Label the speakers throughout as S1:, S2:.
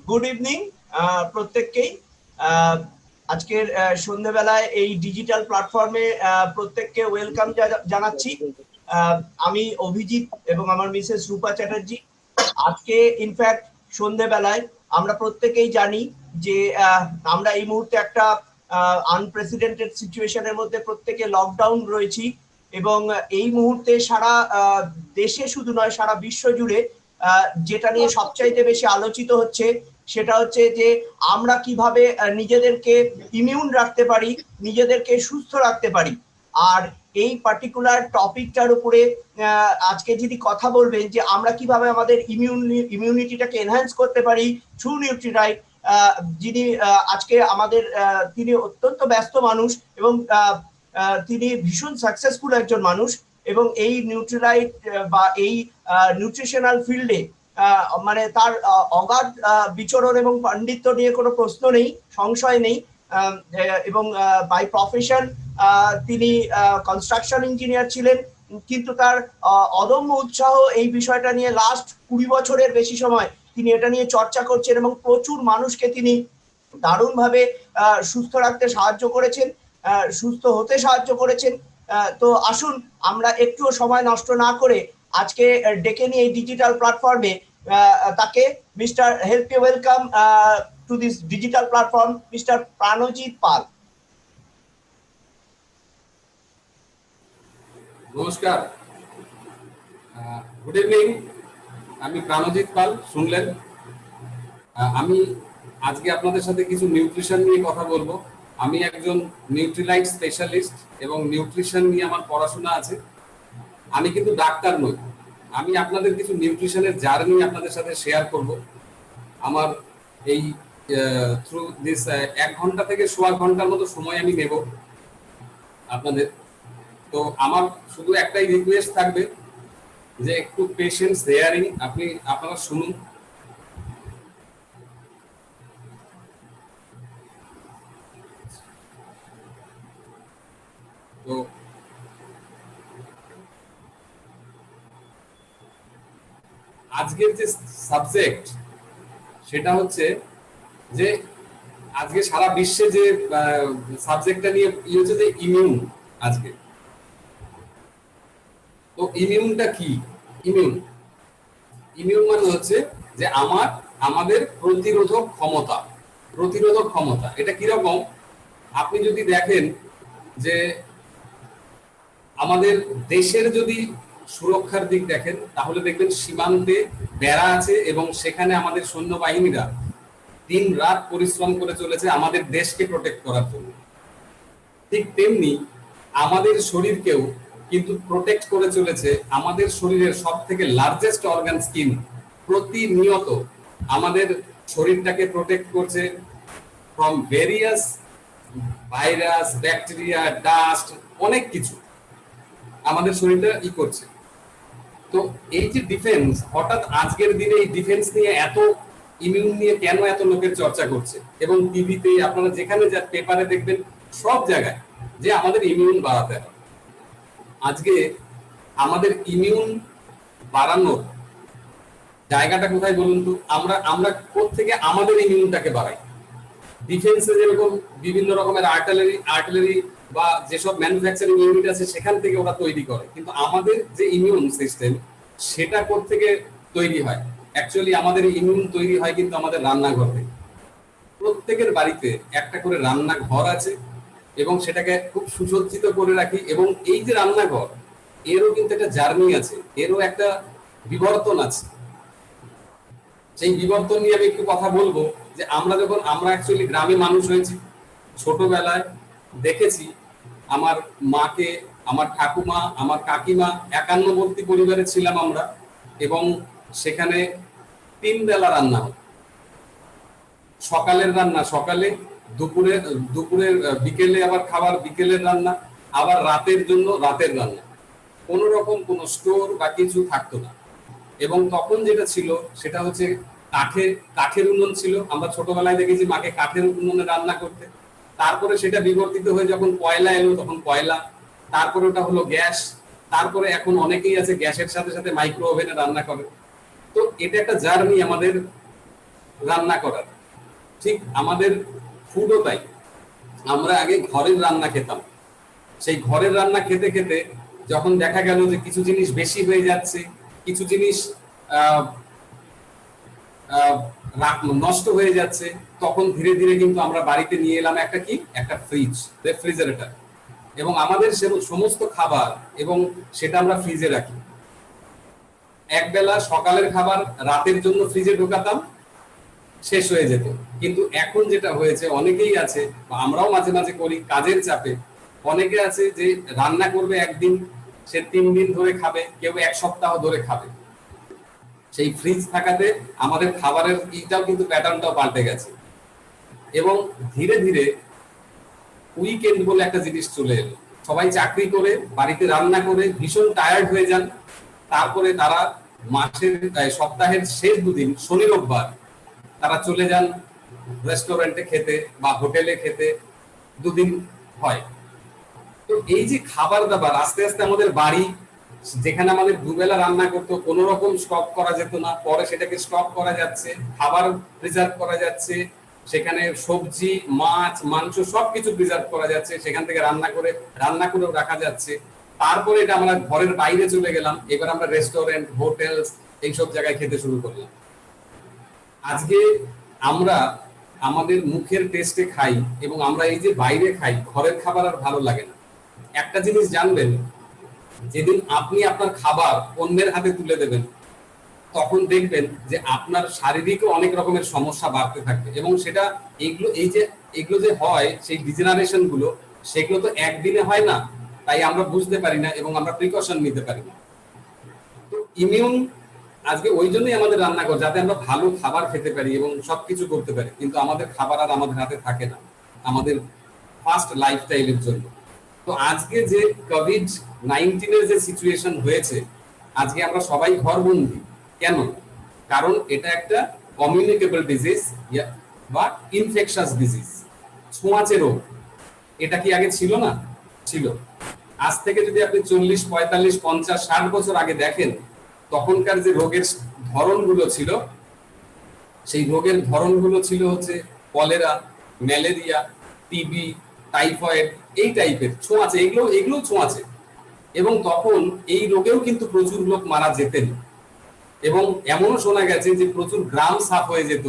S1: Good evening প্রত্যেককেই। আজকের সন্ধ্যেবেলায় এই ডিজিটাল প্ল্যাটফর্মে প্রত্যেককে ওয়েলকাম জানাচ্ছি। আমি অভিজিৎ এবং আমার মিসেস রূপা চ্যাটার্জি। আজকে ইনফ্যাক্ট সন্ধ্যেবেলায় আমরা প্রত্যেকেই জানি যে আমরা এই মুহূর্তে একটা আনপ্রেসিডেন্টেড সিচুয়েশনের মধ্যে প্রত্যেকে লকডাউন রয়েছি এবং এই মুহূর্তে সারা দেশে শুধু নয় সারা বিশ্ব জুড়ে যেটা নিয়ে সবচাইতে বেশি আলোচিত হচ্ছে সেটা হচ্ছে যে আমরা কিভাবে নিজেদেরকে ইমিউন রাখতে পারি, নিজেদেরকে সুস্থ রাখতে পারি। আর এই পার্টিকুলার টপিকটার উপরে আজকে যিনি কথা বলবেন যে আমরা কিভাবে আমাদের ইমিউনিটিটাকে এনহ্যান্স করতে পারি থ্রু নিউট্রিডাইট, যিনি আজকে আমাদের তিনি অত্যন্ত ব্যস্ত মানুষ এবং তিনি ভীষণ সাকসেসফুল একজন মানুষ এবং এই নিউট্রিলাইট বা এই নিউট্রিশনাল ফিল্ডে মানে তার অগাধ বিচরণ এবং পাণ্ডিত্য নিয়ে কোনো প্রশ্ন নেই, সংশয় নেই। এবং বাই প্রফেশন তিনি কনস্ট্রাকশন ইঞ্জিনিয়ার ছিলেন, কিন্তু তার অদম্য উৎসাহ এই বিষয়টা নিয়ে লাস্ট 20 বছরের বেশি সময় তিনি এটা নিয়ে চর্চা করছেন এবং প্রচুর মানুষকে তিনি দারুণভাবে সুস্থ রাখতে সাহায্য করেছেন, সুস্থ হতে সাহায্য করেছেন। তো আসুন আমরা একটুও সময় নষ্ট না করে আজকে ডেকে নিয়ে এই ডিজিটাল প্ল্যাটফর্মে তাকে mister help you welcome to this digital platform mister Pranjit Pal.
S2: নমস্কার, গুড ইভিনিং। আমি প্রাণজিৎ পাল, শুনলেন। আমি আজকে আপনাদের সাথে কিছু নিউট্রিশন নিয়ে কথা বলবো। আমি একজন নিউট্রিলাইট স্পেশালিস্ট এবং নিউট্রিশন নিয়ে আমার পড়াশোনা আছে। আমি কিন্তু ডাক্তার নই। আমি আপনাদের কিছু নিউট্রিশনের জার্নি আপনাদের সাথে শেয়ার করব। আমার এই থ্রু দিস 1 ঘন্টা থেকে 1.25 ঘন্টার মতো সময় আমি নেব আপনাদের। তো আমার শুধু একটাই রিকোয়েস্ট থাকবে যে একটু পেশেন্স, হেয়ারিং আপনারা শুনুন। তো আজকের যে সাবজেক্ট সেটা হচ্ছে যে আজকে সারা বিশ্বে যে সাবজেক্টটা নিয়ে হচ্ছে যে ইমিউন। আজকে তো ইমিউনটা কি? ইমিউন মানে হচ্ছে যে আমাদের প্রতিরোধক ক্ষমতা। এটা কিরকম? আপনি যদি দেখেন যে আমাদের দেশের যদি সুরক্ষার দিক দেখেন তাহলে দেখবেন সীমান্তে বেড়া আছে এবং সেখানে আমাদের সৈন্যবাহিনীরা দিন রাত পরিশ্রম করে চলেছে আমাদের দেশকে প্রোটেক্ট করার জন্য। ঠিক তেমনি আমাদের শরীরকেও কিন্তু প্রোটেক্ট করে চলেছে আমাদের শরীরের সব থেকে লার্জেস্ট অর্গান স্কিন। প্রতিনিয়ত আমাদের শরীরটাকে প্রোটেক্ট করছে from various virus, bacteria, dust, অনেক কিছু আমাদের শরীরটা করছে। তো এই যে ডিফেন্স, হঠাৎ আজকের দিনে এই ডিফেন্স নিয়ে এত ইমিউন নিয়ে কেন এত লোকের চর্চা করছে? এবং টিভিতে আপনারা যেখানে যা পেপারে দেখবেন সব জায়গায় যে আমাদের ইমিউন বাড়াতে হবে। আজকে আমাদের ইমিউন বাড়ানোর জায়গাটা কোথায় বলুন তো? আমরা কোত্থেকে আমাদের ইমিউনটাকে বাড়াই? ডিফেন্সে যেরকম বিভিন্ন রকমের আর্টিলারি বা যেসব ম্যানুফ্যাকচারিং ইউনিট আছে সেখান থেকে ওরা তৈরি করে, কিন্তু আমাদের যে ইমিউন সিস্টেম সেটা কোত্থেকে তৈরি হয়? অ্যাকচুয়ালি আমাদের ইমিউন তৈরি হয় কিন্তু আমাদের রান্নাঘর থেকে। প্রত্যেকের বাড়িতে একটা করে রান্নাঘর আছে এবং সেটাকে খুব সুসজ্জিত করে রাখি। এবং এই যে রান্নাঘর, এরও কিন্তু একটা জার্নি আছে, এরও একটা বিবর্তন আছে। সেই বিবর্তন নিয়ে আমি একটু কথা বলবো যে আমরা অ্যাকচুয়ালি গ্রামে মানুষ হয়েছি। ছোটবেলায় দেখেছি আমার মাকে, আমার ঠাকুমা, আমার কাকিমা, একান্নবর্তী পরিবারে ছিলাম আমরা, এবং সেখানে 3 বেলা রান্না হতো। সকালের রান্না সকালে, দুপুরের বিকেলে আবার খাবার, বিকেলের রান্না, আবার রাতের জন্য রাতের রান্না। কোনো রকম কোনো স্টোর বা কিছু থাকতো না। এবং তখন যেটা ছিল সেটা হচ্ছে কাঠের উনুন ছিল। আমরা ছোটবেলায় দেখেছি মাকে কাঠের উনুনে রান্না করতে। তারপরে সেটা বিবর্তিত হয়ে যখন কয়লা এলো তখন কয়লা, তারপরে ওটা হলো গ্যাস, তারপরে এখন অনেকেই আছে গ্যাসের সাথে সাথে মাইক্রো ওভেনে রান্না করে। তো এটা একটা জার্নি আমাদের রান্না করার। ঠিক আমাদের ফুডও তাই, আমরা আগে ঘরের রান্না খেতাম, সেই ঘরের রান্না খেতে খেতে যখন দেখা গেল যে কিছু জিনিস বেশি হয়ে যাচ্ছে, কিছু জিনিস আহ নষ্ট হয়ে যাচ্ছে, তখন ধীরে ধীরে কিন্তু আমরা বাড়িতে নিয়ে এলাম একটা ফ্রিজ, রেফ্রিজারেটর, এবং আমাদের সমস্ত খাবার এবং সেটা আমরা ফ্রিজে রাখি। একবেলা সকালের খাবার রাতের জন্য ফ্রিজে ঢোকাতাম, শেষ হয়ে যেত। কিন্তু এখন যেটা হয়েছে, অনেকেই আছে, আমরাও মাঝে মাঝে করি কাজের চাপে, অনেকে আছে যে রান্না করবে একদিন, সে 3 দিন ধরে খাবে, কেউ 1 সপ্তাহ ধরে খাবে। সেই ফ্রিজ থাকাতে আমাদের খাবারের এইটাও কিন্তু প্যাটার্নটাও পাল্টে গেছে। এবং ধীরে ধীরে উইকেন্ড বলে একটা জিনিস চলে এলো, সবাই চাকরি করে বাড়িতে রান্না করে ভীষণ টায়ার্ড হয়ে যান, তারপরে তারা সপ্তাহের শেষ 2 দিন শনি রোববার তারা চলে যান রেস্টুরেন্টে খেতে বা হোটেলে খেতে, 2 দিন হয়। তো এই যে খাবার দাবার আস্তে আস্তে আমাদের বাড়ি, যেখানে আমাদের দুবেলা রান্না করতো, কোনো রকম স্টক করা যেত না, পরে সেটাকে স্টক করা যাচ্ছে, খাবার প্রিজার্ভ করা যাচ্ছে, সেখানে সবজি মাছ মাংস সবকিছু প্রিজার্ভ করা যাচ্ছে, সেখান থেকে রান্না করেও রাখা যাচ্ছে। তারপরে এটা আমরা ঘরের বাইরে চলে গেলাম, এবার আমরা রেস্টুরেন্ট, হোটেল এইসব জায়গায় খেতে শুরু করলাম। আজকে আমরা আমাদের মুখের টেস্টে খাই, এবং আমরা এই যে বাইরে খাই, ঘরের খাবার আর ভালো লাগে না। একটা জিনিস জানবেন, যেদিন আপনি আপনার খাবার অন্যের হাতে তুলে দেবেন, তখন দেখবেন যে আপনার শারীরিক অনেক রকমের সমস্যা বাড়তে থাকবে। এবং সেটা এগুলো যে হয়, সেই ডিজেনারেশন গুলো, সেগুলো তো একদিনে হয় না, তাই আমরা বুঝতে পারি না এবং আমরা প্রিকশন নিতে পারি না। তো ইমিউন আজকে ওই জন্যই আমাদের রান্না করে, যাতে আমরা ভালো খাবার খেতে পারি এবং সবকিছু করতে পারি, কিন্তু আমাদের খাবার আর আমাদের হাতে থাকে না, আমাদের ফাস্ট লাইফস্টাইলের জন্য। তো আজকে যে কোভিড-19 এর যে সিচুয়েশন হয়েছে, আজকে আমরা সবাই ঘরবন্দি। কেন? কারণ এটা একটা কমিউনিকেবল ডিজিজ বা ইনফেকশাস ডিজিজ, ছোঁয়াচে রোগ। এটা কি আগে ছিল না? ছিল। আজ থেকে যদি আপনি 40, 45, 50, 60 বছর আগে দেখেন, তখনকার যে রোগের ধরনগুলো ছিল, সেই রোগের ধরনগুলো ছিল হচ্ছে কলেরা, ম্যালেরিয়া, টিবি, টাইফয়েড, এই টাইপের ছোঁয়াচে, এগুলো ছোঁয়াচে। এবং তখন এই রোগেও কিন্তু প্রচুর লোক মারা যেতেন, এবং এমনও শোনা গেছে যে প্রচুর গ্রাম সাফ হয়ে যেত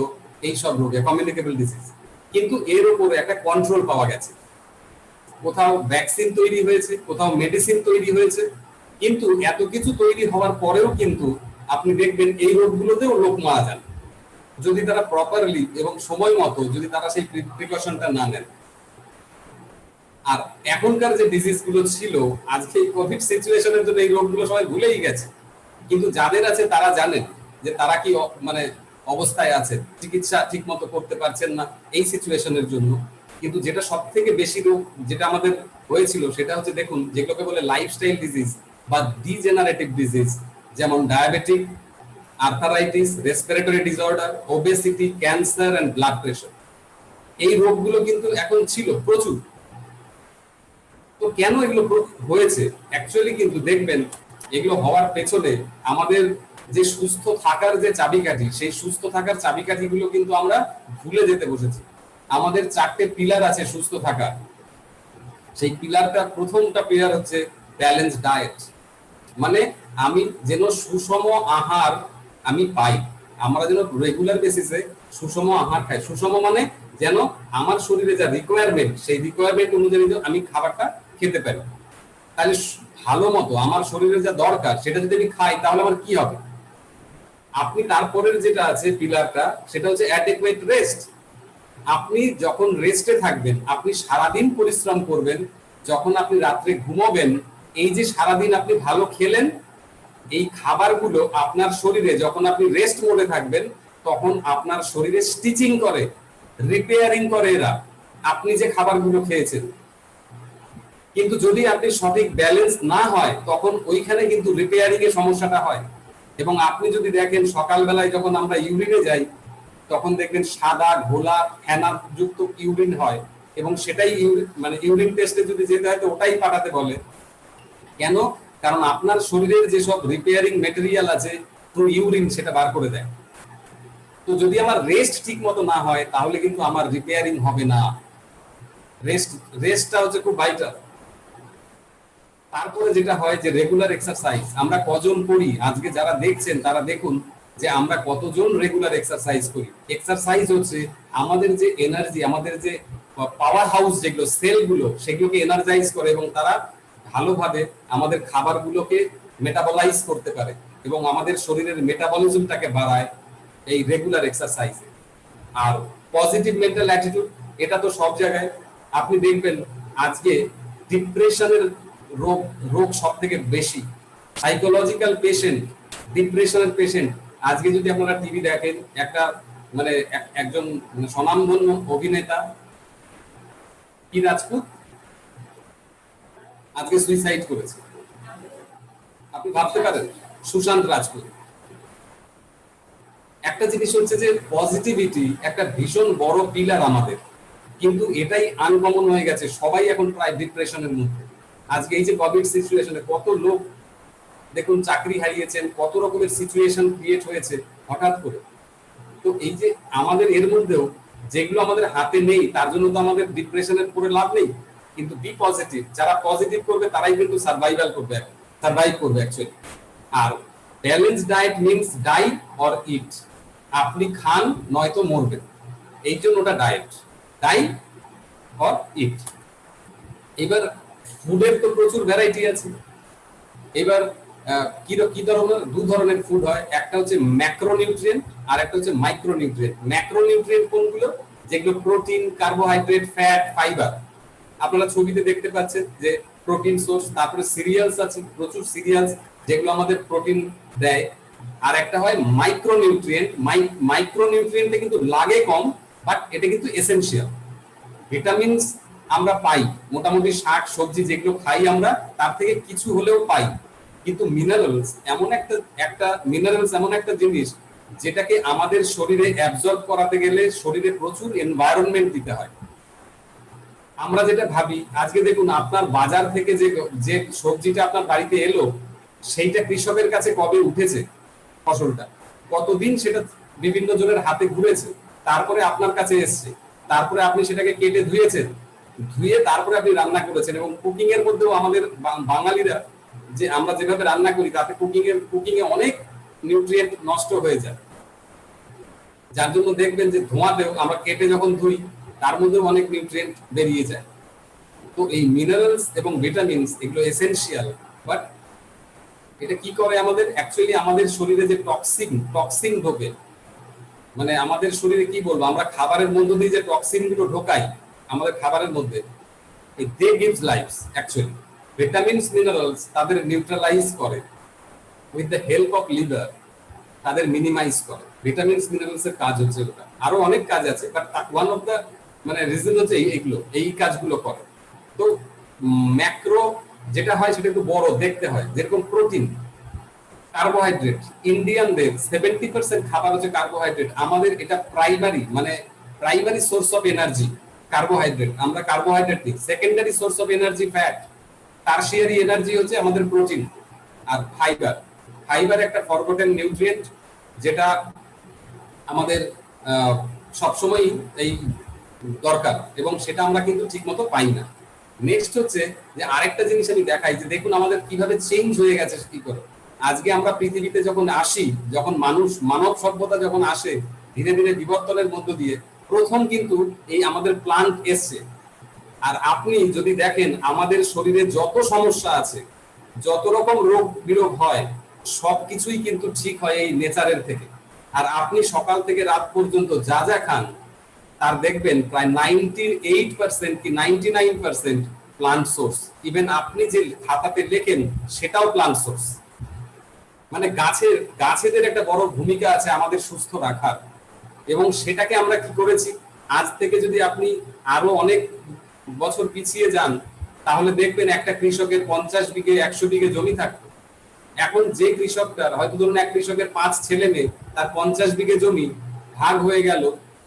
S2: এই সব রোগে, কমিউনিকেবল ডিজিজ। কিন্তু এর উপরে একটা কন্ট্রোল পাওয়া গেছে, কোথাও ভ্যাকসিন তৈরি হয়েছে, কোথাও মেডিসিন তৈরি হয়েছে, কিন্তু এত কিছু তৈরি হওয়ার পরেও কিন্তু আপনি দেখবেন এই রোগগুলোতেও লোক মারা যান, যদি তারা প্রপারলি এবং সময় মতো যদি তারা সেই প্রিকশনটা না নেন। আর এখনকার যে ডিজিজ গুলো ছিল, আজকে এই কোভিড সিচুয়েশনের জন্য এই রোগগুলো সবাই ভুলেই গেছে, কিন্তু যাদের আছে তারা জানেন যে তারা কি অবস্থায় আছে, চিকিৎসা ঠিক মতো করতে পারছেন না এই সিচুয়েশনের জন্য। কিন্তু যেটা সব থেকে বেশি রোগ যেটা আমাদের হয়েছিল, সেটা হচ্ছে দেখুন, যেগুলোকে বলে লাইফস্টাইল ডিজিজ বা ডিজেনারেটিভ ডিজিজ, যেমন diabetic, arthritis, respiratory disorder, obesity, cancer and blood pressure. এই রোগগুলো কিন্তু এখন ছিল প্রচুর। তো কেন এগুলো হয়েছে? অ্যাকচুয়ালি কিন্তু দেখবেন, এগুলো হওয়ার পেছনে আমাদের যে সুস্থ থাকার যে চাবিকাঠি, সেই সুস্থ থাকার চাবিকাঠিগুলো কিন্তু আমরা ভুলে যেতে বসেছি। আমাদের 4টে পিলার আছে সুস্থ থাকার। সেই পিলারটা, প্রথমটা পিলার হচ্ছে ব্যালেন্স ডায়েট, মানে আমি যেন সুষম আহার আমি পাই, আমরা যেন রেগুলার বেসিসে সুষম আহার খাই। সুষম মানে যেন আমার শরীরে যা রিকোয়ারমেন্ট, সেই রিকোয়ারমেন্ট অনুযায়ী আমি খাবারটা খেতে পারি। তাহলে ভালো মতো আমার শরীরে যা দরকার সেটা যদি আমি খাই, তাহলে আমার কি হবে? আপনি তারপরের যেটা আছে পিলারটা, সেটা হচ্ছে অ্যাডেকুয়েট রেস্ট। আপনি যখন রেস্টে থাকবেন, আপনি সারাদিন পরিশ্রম করবেন, যখন আপনি রাত্রে ঘুমাবেন, এই যে সারাদিন আপনি ভালো খেলেন, এই খাবারগুলো আপনার শরীরে, যখন আপনি রেস্ট মোডে থাকবেন, তখন আপনার শরীরে স্টিচিং করে, রিপেয়ারিং করে এরা আপনি যে খাবারগুলো খেয়েছেন। কিন্তু যদি আপনি সঠিক ব্যালেন্স না হয়, তখন ওইখানে কিন্তু রিপেয়ারিং এর সমস্যাটা হয়। এবং আপনি যদি দেখেন, সকালবেলায় যখন আমরা ইউরিনে যাই, তখন দেখবেন সাদা ঘোলা ফেনা যুক্ত ইউরিন হয়, এবং সেটাই মানে ইউরিন টেস্টে যদি যেতে হয় তো ওটাই পাঠাতে বলে। কেন? কারণ আপনার শরীরের যেসব রিপেয়ারিং ম্যাটেরিয়াল আছে থ্রু ইউরিন, সেটা বার করে দেয়। তো তো যদি আমার রেস্ট ঠিক মতো না হয় তাহলে কিন্তু আমার রিপেয়ারিং হবে না। রেস্টটা হচ্ছে খুব ভাইটাল। তারপরে যেটা হয় যে রেগুলার এক্সারসাইজ আমরা কজন করি, আজকে যারা দেখছেন তারা দেখুন যে আমরা কতজন রেগুলার এক্সারসাইজ করি। এক্সারসাইজ হচ্ছে আমাদের যে এনার্জি, আমাদের যে পাওয়ার হাউস যেগুলো সেলগুলো, সেগুলোকে এনার্জাইজ করে এবং তারা ভালোভাবে আমাদের খাবারগুলোকে মেটাবলাইজ করতে পারে এবং আমাদের শরীরের মেটাবলিজমটাকে বাড়ায় এই রেগুলার এক্সারসাইজে। আর পজিটিভ মেন্টাল অ্যাটিটিউড, এটা তো সব জায়গায় আপনি দেখবেন আজকে ডিপ্রেশনের রোগ সব থেকে বেশি। সাইকোলজিক্যাল পেশেন্ট, ডিপ্রেশনের পেশেন্ট, আজকে যদি আপনারা টিভি দেখেন একটা মানে একজন স্বনামধন্য অভিনেতা কি রাজপুত আজকে সুইসাইড করেছে। আপনি ভাবতে পারেন, সুশান্ত রাজপুত। একটা জিনিস হচ্ছে যে পজিটিভিটি একটা ভীষণ বড় পিলার আমাদের, কিন্তু এটাই আনকমন হয়ে গেছে। সবাই এখন প্রায় ডিপ্রেশনের মধ্যে। আজকে এই যে কোভিড সিচুয়েশনে কত লোক দেখুন চাকরি হারিয়েছেন, কত রকমের সিচুয়েশন ক্রিয়েট হয়েছে হঠাৎ করে। তো এই যে আমাদের এর মধ্যেও যেগুলো আমাদের হাতে নেই তার জন্য তো আমাদের ডিপ্রেশনের পরে লাভ নেই, কিন্তু বি পজিটিভ। যারা পজিটিভ করবে তারাই কিন্তু সার্ভাইভ করবে অ্যাকচুয়ালি। আর balance diet means die or eat, আপনি খান নয়তো মরবেন, এই জন্য ওটা ডায়েট, ডাই অর ইট। এবার ফুডের তো প্রচুর ভ্যারাইটি আছে। এবার কি ধরনের দু ধরনের ফুড হয়, একটা হচ্ছে ম্যাক্রোনিউট্রিয়েন্ট আর একটা হচ্ছে মাইক্রোনিউট্রিয়েন্ট। ম্যাক্রোনিউট্রিয়েন্ট কোনগুলো? যেগুলো প্রোটিন, কার্বোহাইড্রেট, ফ্যাট, ফাইবার। আপনারা ছবিতে দেখতে পাচ্ছেন যে প্রোটিন সোর্স। তারপরে সিরিয়ালস আছে, প্রচুর সিরিয়ালস যেগুলো আমাদের প্রোটিন দেয়। আর একটা হয় মাইক্রোনিউট্রিয়েন্ট। মাইক্রোনিউট্রিয়েন্টে কিন্তু লাগে কম, বাট এটা কিন্তু এসেনশিয়াল। ভিটামিনস আমরা পাই মোটামুটি শাক সবজি যেগুলো খাই আমরা তার থেকে কিছু হলেও পাই, কিন্তু মিনারেলস এমন একটা জিনিস যেটাকে আমাদের শরীরে অ্যাবজর্ব করাতে গেলে শরীরে প্রচুর এনভায়রনমেন্ট দিতে হয়। আমরা যেটা ভাবি, আজকে দেখুন আপনার বাজার থেকে যে সবজিটা আপনার বাড়িতে এলো সেইটা কৃষকের কাছে কবে উঠেছে, ফসলটা কতদিন সেটা বিভিন্ন জনের হাতে ঘুরেছে, তারপরে আপনার কাছে এসছে, তারপরে আপনি সেটাকে কেটে ধুয়ে তারপরে আপনি রান্না করেছেন। এবং কুকিং এর মধ্যেও আমাদের বাঙালিরা যে আমরা যেভাবে রান্না করি তাতে কুকিং এ অনেক নিউট্রিয়েন্ট নষ্ট হয়ে যায়, যার জন্য দেখবেন যে ধোঁয়াতেও আমরা কেটে যখন ধুই তার মধ্যেও অনেক নিউট্রিয়েন্ট বেরিয়ে যায়। তো এই মিনারেলস এবং ভিটামিনস এগুলো এসেনশিয়াল, বাট এটা কি করে আমাদের অ্যাকচুয়ালি আমাদের শরীরে যে টক্সিন ঢোকে, মানে আমাদের শরীরে কি বলবো, আমরা খাবারের মধ্য দিয়ে যে টক্সিন গুলো ঢোকাই আমাদের খাবারের মধ্যে, they gives lifes actually. Vitamins minerals তাদের নিউট্রালাইজ করে with the help of liver, তাদের মিনিমাইজ করে। ভিটামিনস মিনারেলস এর কাজ হচ্ছে ওটা, আরো অনেক কাজ আছে, বাট ওয়ান অফ দ্য মানে রিজন হচ্ছে এই কাজগুলো করে। তো ম্যাক্রো যেটা হয় সেটা একটু বড় দেখতে হয়, যেরকম প্রোটিন, কার্বোহাইড্রেট। ইন্ডিয়ানদের 70% খাবার হচ্ছে কার্বোহাইড্রেট। আমাদের এটা primary source of energy carbohydrate, আমরা কার্বোহাইড্রেট নিই। Secondary source of energy fat, tertiary energy হচ্ছে আমাদের প্রোটিন আর ফাইবার একটা ফরগটেন নিউট্রিয়েন্ট যেটা আমাদের সবসময় এই দরকার, এবং সেটা আমরা কিন্তু ঠিক মতো পাই না। নেক্সট হচ্ছে যে আরেকটা জিনিস আমি দেখাই যে দেখুন আমাদের কিভাবে চেঞ্জ হয়ে গেছে কি করে। আজকে আমরা পৃথিবীতে যখন আসি, যখন মানব সভ্যতা যখন আসে ধীরে ধীরে বিবর্তনের মধ্য দিয়ে, প্রথম কিন্তু এই আমাদের প্লান্ট এসছে। আর আপনি যদি দেখেন আমাদের শরীরে যত সমস্যা আছে, যত রকম রোগ বিরোগ হয়, সবকিছুই কিন্তু ঠিক হয় এই নেচারের থেকে। আর আপনি সকাল থেকে রাত পর্যন্ত যা যা খান তার দেখবেন প্রায় 98% কি 99% প্লান্ট সোর্স। ইভেন আপনি যে খাতাতে লেখেন সেটাও প্লান্ট সোর্স। মানে গাছেদের একটা বড় ভূমিকা আছে আমাদের সুস্থ রাখার, এবং সেটাকে আমরা কি করেছি। আজ থেকে যদি আপনি আরো অনেক বছর পিছিয়ে যান তাহলে দেখবেন একটা কৃষকের 50 বিঘে 100 বিঘে জমি থাকতো। এখন যে কৃষকটার হয়তো ধরুন এক কৃষকের 5 ছেলে মেয়ে, তার 50 বিঘে জমি ভাগ হয়ে গেল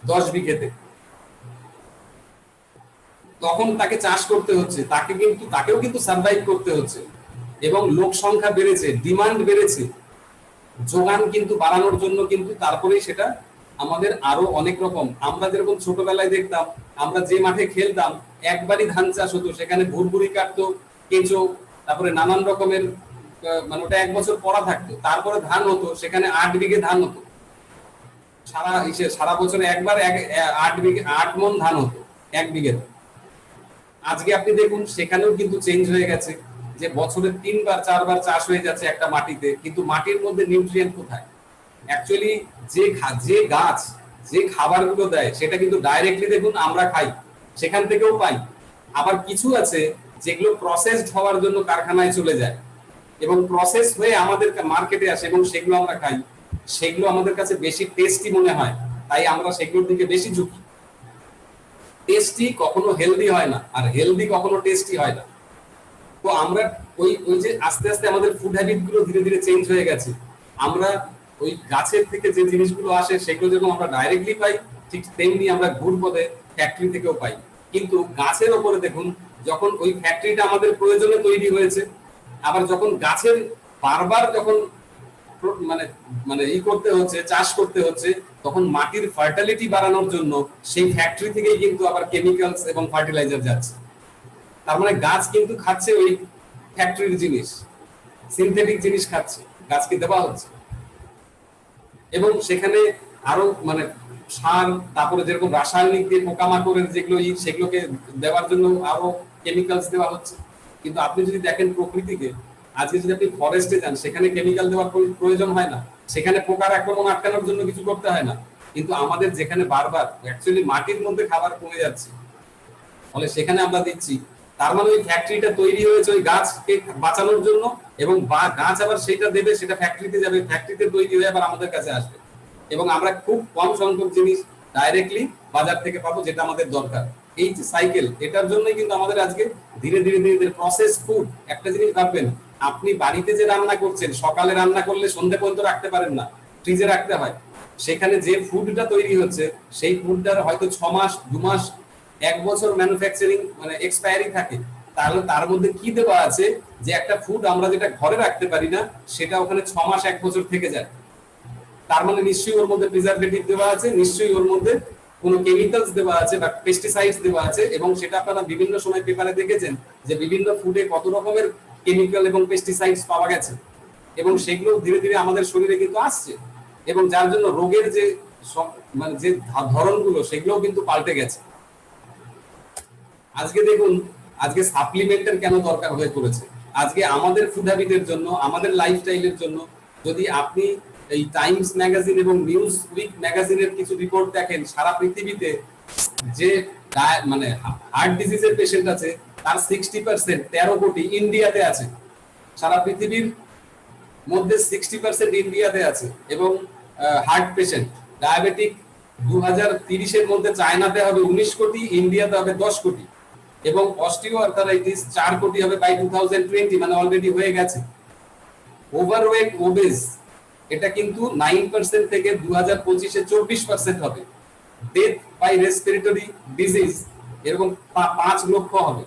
S2: 10 বিঘেতে, তখন তাকে চাষ করতে হচ্ছে, তাকেও কিন্তু সার্ভাইভ করতে হচ্ছে। এবং লোক সংখ্যা বেড়েছে, ডিমান্ড বেড়েছে, যোগান কিন্তু বাড়ানোর জন্য কিন্তু তারপরেই সেটা আমাদের আরো অনেক রকম, আমরা যেরকম ছোটবেলায় দেখতাম, আমরা যে মাঠে খেলতাম একবারই ধান চাষ হতো, সেখানে ভুরভুরি কাটতো, কেঁচো, তারপরে নানান রকমের মানে ওটা এক বছর পড়া থাকতো, তারপরে ধান হতো, সেখানে 8 বিঘে ধান হতো, সারা বছরে একবার 8 বিঘে 8 মণ ধান হতো 1 বিঘে। আজকে আপনি দেখুন সেখানেও কিন্তু চেঞ্জ হয়ে গেছে, যে বছরে 3বার 4বার চাষ হয়ে যাচ্ছে একটা মাটিতে, কিন্তু মাটির মধ্যে নিউট্রিয়েন্ট কোথায়? অ্যাকচুয়ালি যে গাছ যে খাবারগুলো দেয় সেটা কিন্তু ডাইরেক্টলি দেখুন আমরা খাই, সেখান থেকেও পাই। আবার কিছু আছে যেগুলো প্রসেসড হওয়ার জন্য কারখানায় চলে যায় এবং প্রসেস হয়ে আমাদের মার্কেটে আসে এবং সেগুলো আমরা খাই, সেগুলো আমাদের কাছে বেশি টেস্টি মনে হয়, তাই আমরা সেগুলোর দিকে বেশি ঝুঁকি। টেস্টি কখনো হেলদি হয় না, আর হেলদি কখনো টেস্টি হয় না। তো আমরা ওই ওই যে আস্তে আস্তে আমাদের ফুড হ্যাবিট গুলো ধীরে ধীরে চেঞ্জ হয়ে গেছে। আমরা ওই গাছের থেকে যে জিনিসগুলো আসে সেগুলো যেরকম আমরা ডাইরেক্টলি পাই, ঠিক তেমনি আমরা গুড় পদে ফ্যাক্টরি থেকেও পাই। কিন্তু গাছের ওপরে দেখুন, যখন ওই ফ্যাক্টরিটা আমাদের প্রয়োজনে তৈরি হয়েছে, আবার যখন গাছের বারবার যখন মানে মানে করতে হচ্ছে, চাষ করতে হচ্ছে, তখন মাটির ফার্টিলিটি বাড়ানোর জন্য সেই ফ্যাক্টরি থেকেই কিন্তু আবার কেমিক্যালস এবং ফার্টিলাইজার যাচ্ছে। তার মানে গাছ কিন্তু খাচ্ছে ওই ফ্যাক্টরির জিনিস, সিনথেটিক জিনিস খাচ্ছে, গাছকে দেওয়া হচ্ছে। এবং সেখানে আরো মানে সার, তারপরে যেরকম রাসায়নিক দিয়ে পোকামাকড়ের যেগুলো সেগুলোকে দেওয়ার জন্য আরো কেমিক্যালস দেওয়া হচ্ছে। কিন্তু আপনি যদি দেখেন প্রকৃতিকে, আজকে যদি আপনি ফরেস্টে যান, সেখানে কেমিক্যাল দেওয়ার প্রয়োজন হয় না, সেখানে পোকার আক্রমণ আটকানোর জন্য কিছু করতে হয় না। কিন্তু আমাদের যেখানে বারবার অ্যাকচুয়ালি মাটির মধ্যে খাবার কমে যাচ্ছে, ফলে সেখানে আমরা দিচ্ছি। তার মানে ওই ফ্যাক্টরিটা তৈরি হয়েছে ওই গাছকে বাঁচানোর জন্য, এবং গাছ আবার সেটা দেবে, সেটা ফ্যাক্টরিতে যাবে, ফ্যাক্টরিতে তৈরি হয়ে আবার আমাদের কাছে আসবে, এবং আমরা খুব কম সংখ্যক জিনিস ডাইরেক্টলি বাজার থেকে পাবো যেটা আমাদের দরকার। এই যে সাইকেল, এটার জন্যই কিন্তু আমাদের আজকে ধীরে ধীরে ধীরে ধীরে প্রসেস ফুড। একটা জিনিস ভাববেন, আপনি বাড়িতে যে রান্না করছেন, সকালে রান্না করলে সন্ধ্যে পর্যন্ত রাখতে পারেন না, ফ্রিজে রাখতে হয়। সেখানে যে ফুডটা তৈরি হচ্ছে, সেই ফুডটার হয়তো 6 মাস 2 মাস 1 বছর ম্যানুফ্যাকচারিং মানে এক্সপায়ারি থাকে। তাহলে তার মধ্যে কি দেওয়া আছে যে একটা ফুড আমরা যেটা ঘরে রাখতে পারি না, সেটা ওখানে 6 মাস 1 বছর থেকে যায়। তার মানে নিশ্চয়ই ওর মধ্যে প্রিজারভেটিভ দেওয়া আছে, নিশ্চয়ই ওর মধ্যে কোনো কেমিক্যালস দেওয়া আছে বা পেস্টিসাইডস দেওয়া আছে। এবং সেটা আপনারা বিভিন্ন সময় পেপারে দেখেছেন যে বিভিন্ন ফুডে কত রকমের কেমিক্যাল এবং পেস্টিসাইডস পাওয়া গেছে, এবং সেগুলো ধীরে ধীরে আমাদের শরীরে কিন্তু আসছে, এবং যার জন্য রোগের যে মানে যে ধরনগুলো সেগুলোও কিন্তু পাল্টে গেছে। আজকে দেখুন, আজকে সাপ্লিমেন্টের কেন দরকার হয়ে পড়েছে। আজকে আমাদের ফুড হ্যাবিটের জন্য, আমাদের লাইফস্টাইলের জন্য, যদি আপনি এই টাইমস ম্যাগাজিন এবং নিউজ উইক ম্যাগাজিনের কিছু রিপোর্ট দেখেন, সারা পৃথিবীতে যে মানে হার্ট ডিজিজের পেশেন্ট আছে তার 60% 13 কোটি ইন্ডিয়াতে আছে। সারা পৃথিবীর মধ্যে 60% ইন্ডিয়াতে আছে। এবং হার্ট পেশেন্ট ডায়াবেটিক 2030-এর মধ্যে চায়নাতে হবে 19 কোটি, ইন্ডিয়াতে হবে 10 কোটি, এবং অস্টিও আর্থারাইটিস 4 কোটি হবে বাই 2020, মানে অলরেডি হয়ে গেছে। ওভারওয়েট ওবেজ এটা কিন্তু 9% থেকে 2025-এ 24% হবে। ডেথ বাই রেসপিরেটরি ডিজিজ এরকম 5 লক্ষ হবে।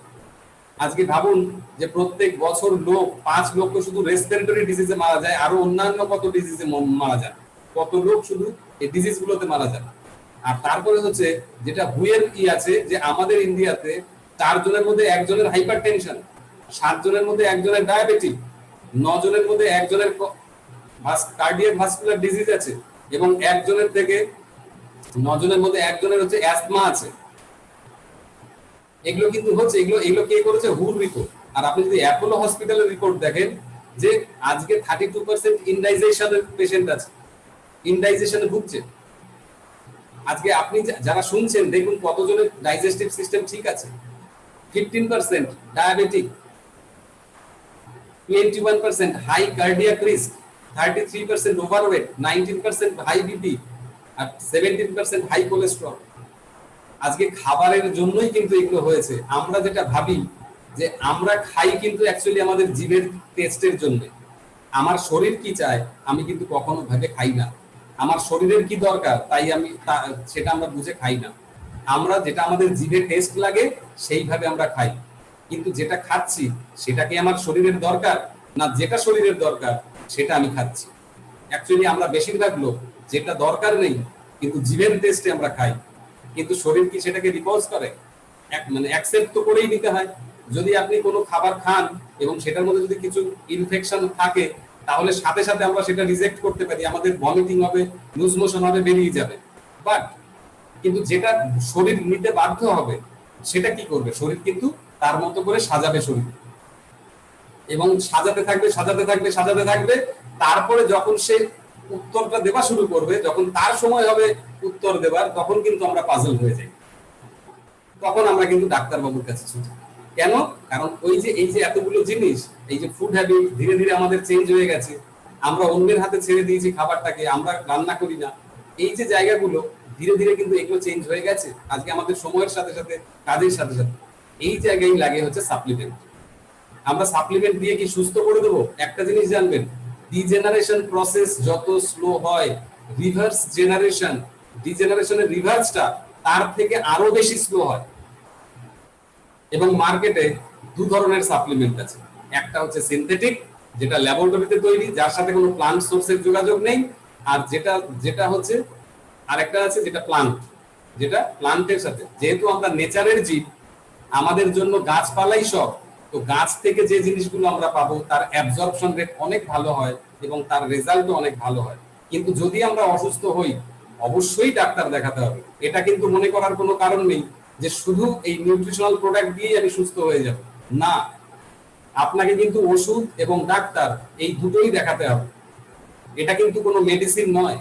S2: আজকে ভাবুন যে প্রত্যেক বছর লোক 5 লক্ষ শুধু রেসপিরেটরি ডিজিজে মারা যায়, আরো অন্যান্য কত ডিজিজে মারা যায়, কত লোক শুধু এই ডিজিজ গুলোতে মারা যায়। আর তারপরে হচ্ছে যেটা হুয়ের কি আছে, যে আমাদের ইন্ডিয়াতে 4 জনের মধ্যে 1 জনের হাইপার টেনশন, 7 জনের মধ্যে 1 জনের ডায়াবেটিক, 9 জনের মধ্যে 1 জনের কার্ডিয়াক ভাস্কুলার ডিজিজ আছে, এবং 1 জনের থেকে 9 জনের মধ্যে 1 জনের হচ্ছে অ্যাজমা আছে। এগুলো কিন্তু হচ্ছে, এগুলো কে করেছে? হুর রিপোর্ট। আর আপনি যদি অ্যাপোলো হসপিটালের রিপোর্ট দেখেন, যে আজকে 32% ইনডাইজেশনের পেশেন্ট আছে, ইনডাইজেশনে ভুগছে। আজকে আপনি যারা শুনছেন দেখুন কতজনের ডাইজেস্টিভ সিস্টেম ঠিক আছে। 15% diabetic, 21% high cardiac risk, 33% overweight, 19% high BP, আর 17% হাই কোলেস্টেরল। আজকে খাবারের জন্যই কিন্তু এগুলো হয়েছে। আমরা যেটা ভাবি যে আমরা খাই কিন্তু অ্যাকচুয়ালি আমাদের জিভের টেস্টের জন্য। আমার শরীর কি চায় আমি কিন্তু কখনো ভাবে খাই না, আমার শরীরের কি দরকার তাই আমি সেটা আমরা বুঝে খাই না। আমরা যেটা আমাদের জিভে টেস্ট লাগে সেইভাবে আমরা খাই, কিন্তু যেটা খাচ্ছি সেটা কি আমার শরীরের দরকার, না যেটা শরীরের দরকার সেটা আমি খাচ্ছি। অ্যাকচুয়ালি আমরা বেশিরভাগ লোক যেটা দরকার নেই কিন্তু জিভের টেস্টে আমরা খাই, কিন্তু শরীর কি সেটাকে রিপোজ করে? মানে অ্যাকসেপ্ট তো করেই নিতে হয়। যদি আপনি কোনো খাবার খান এবং সেটার মধ্যে যদি কিছু ইনফেকশন থাকে, তাহলে সাথে সাথে আমরা সেটা রিজেক্ট করতে পারি, আমাদের ভমিটিং হবে, লুজ মোশন হবে, বেরিয়ে যাবে। বাট কিন্তু যেটা শরীর নিতে বাধ্য হবে সেটা কি করবে? শরীর কিন্তু তার মতো করে সাজাবে শরীর, এবং সাজাতে থাকবে সাজাতে থাকবে সাজাতে থাকবে। তারপরে যখন সে উত্তরটা দেওয়া শুরু করবে, যখন তার সময় হবে উত্তর দেবার, তখন কিন্তু আমরা পাজল হয়ে যাই। তখন আমরা কিন্তু ডাক্তারবাবুর কাছে ছুটি। কেন? কারণ এই যে এতগুলো জিনিস, এই যে ফুড হ্যাবিট ধীরে ধীরে আমাদের চেঞ্জ হয়ে গেছে, আমরা অন্যের হাতে ছেড়ে দিয়েছি খাবারটাকে, আমরা রান্না করি না। এই যে জায়গাগুলো ধীরে ধীরে কিন্তু এগুলো চেঞ্জ হয়ে গেছে আজকে আমাদের সময়ের সাথে সাথে, কাজের সাথে সাথে। এই জায়গায় লাগে হচ্ছে সাপ্লিমেন্ট। আমরা সাপ্লিমেন্ট দিয়ে কি সুস্থ করে দেবো? একটা জিনিস জানবেন, ডিজেনারেশন প্রসেস যত স্লো হয়, রিভার্স জেনারেশন, ডিজেনারেশনের রিভার্সটা তার থেকে আরো বেশি স্লো হয়। এবং মার্কেটে দু ধরনের সাপ্লিমেন্ট আছে, একটা হচ্ছে সিনথেটিক, যেটা ল্যাবরেটরিতে তৈরি, যার সাথে কোনো প্লান্ট সোর্সের যোগাযোগ নেই, আর যেটা হচ্ছে আরেকটা আছে যেটা প্লান্ট, যেটা প্লান্টের সাথে। যেহেতু আমরা নেচারের জীব, আমাদের জন্য গাছপালাই সব, তো গাছ থেকে যে জিনিসগুলো আমরা পাবো তার অ্যাবজর্পশন রেট অনেক ভালো হয় এবং তার রেজাল্টও অনেক ভালো হয়। কিন্তু যদি আমরা অসুস্থ হই, অবশ্যই ডাক্তার দেখাতে হবে। এটা কিন্তু মনে করার কোনো কারণ নেই যে শুধু এই নিউট্রিশনাল প্রোডাক্ট দিয়েই আমি সুস্থ হয়ে যাব, না। আপনাকে কিন্তু ওষুধ এবং ডাক্তার এই দুটোই দেখাতে হবে। এটা কিন্তু কোনো মেডিসিন নয়।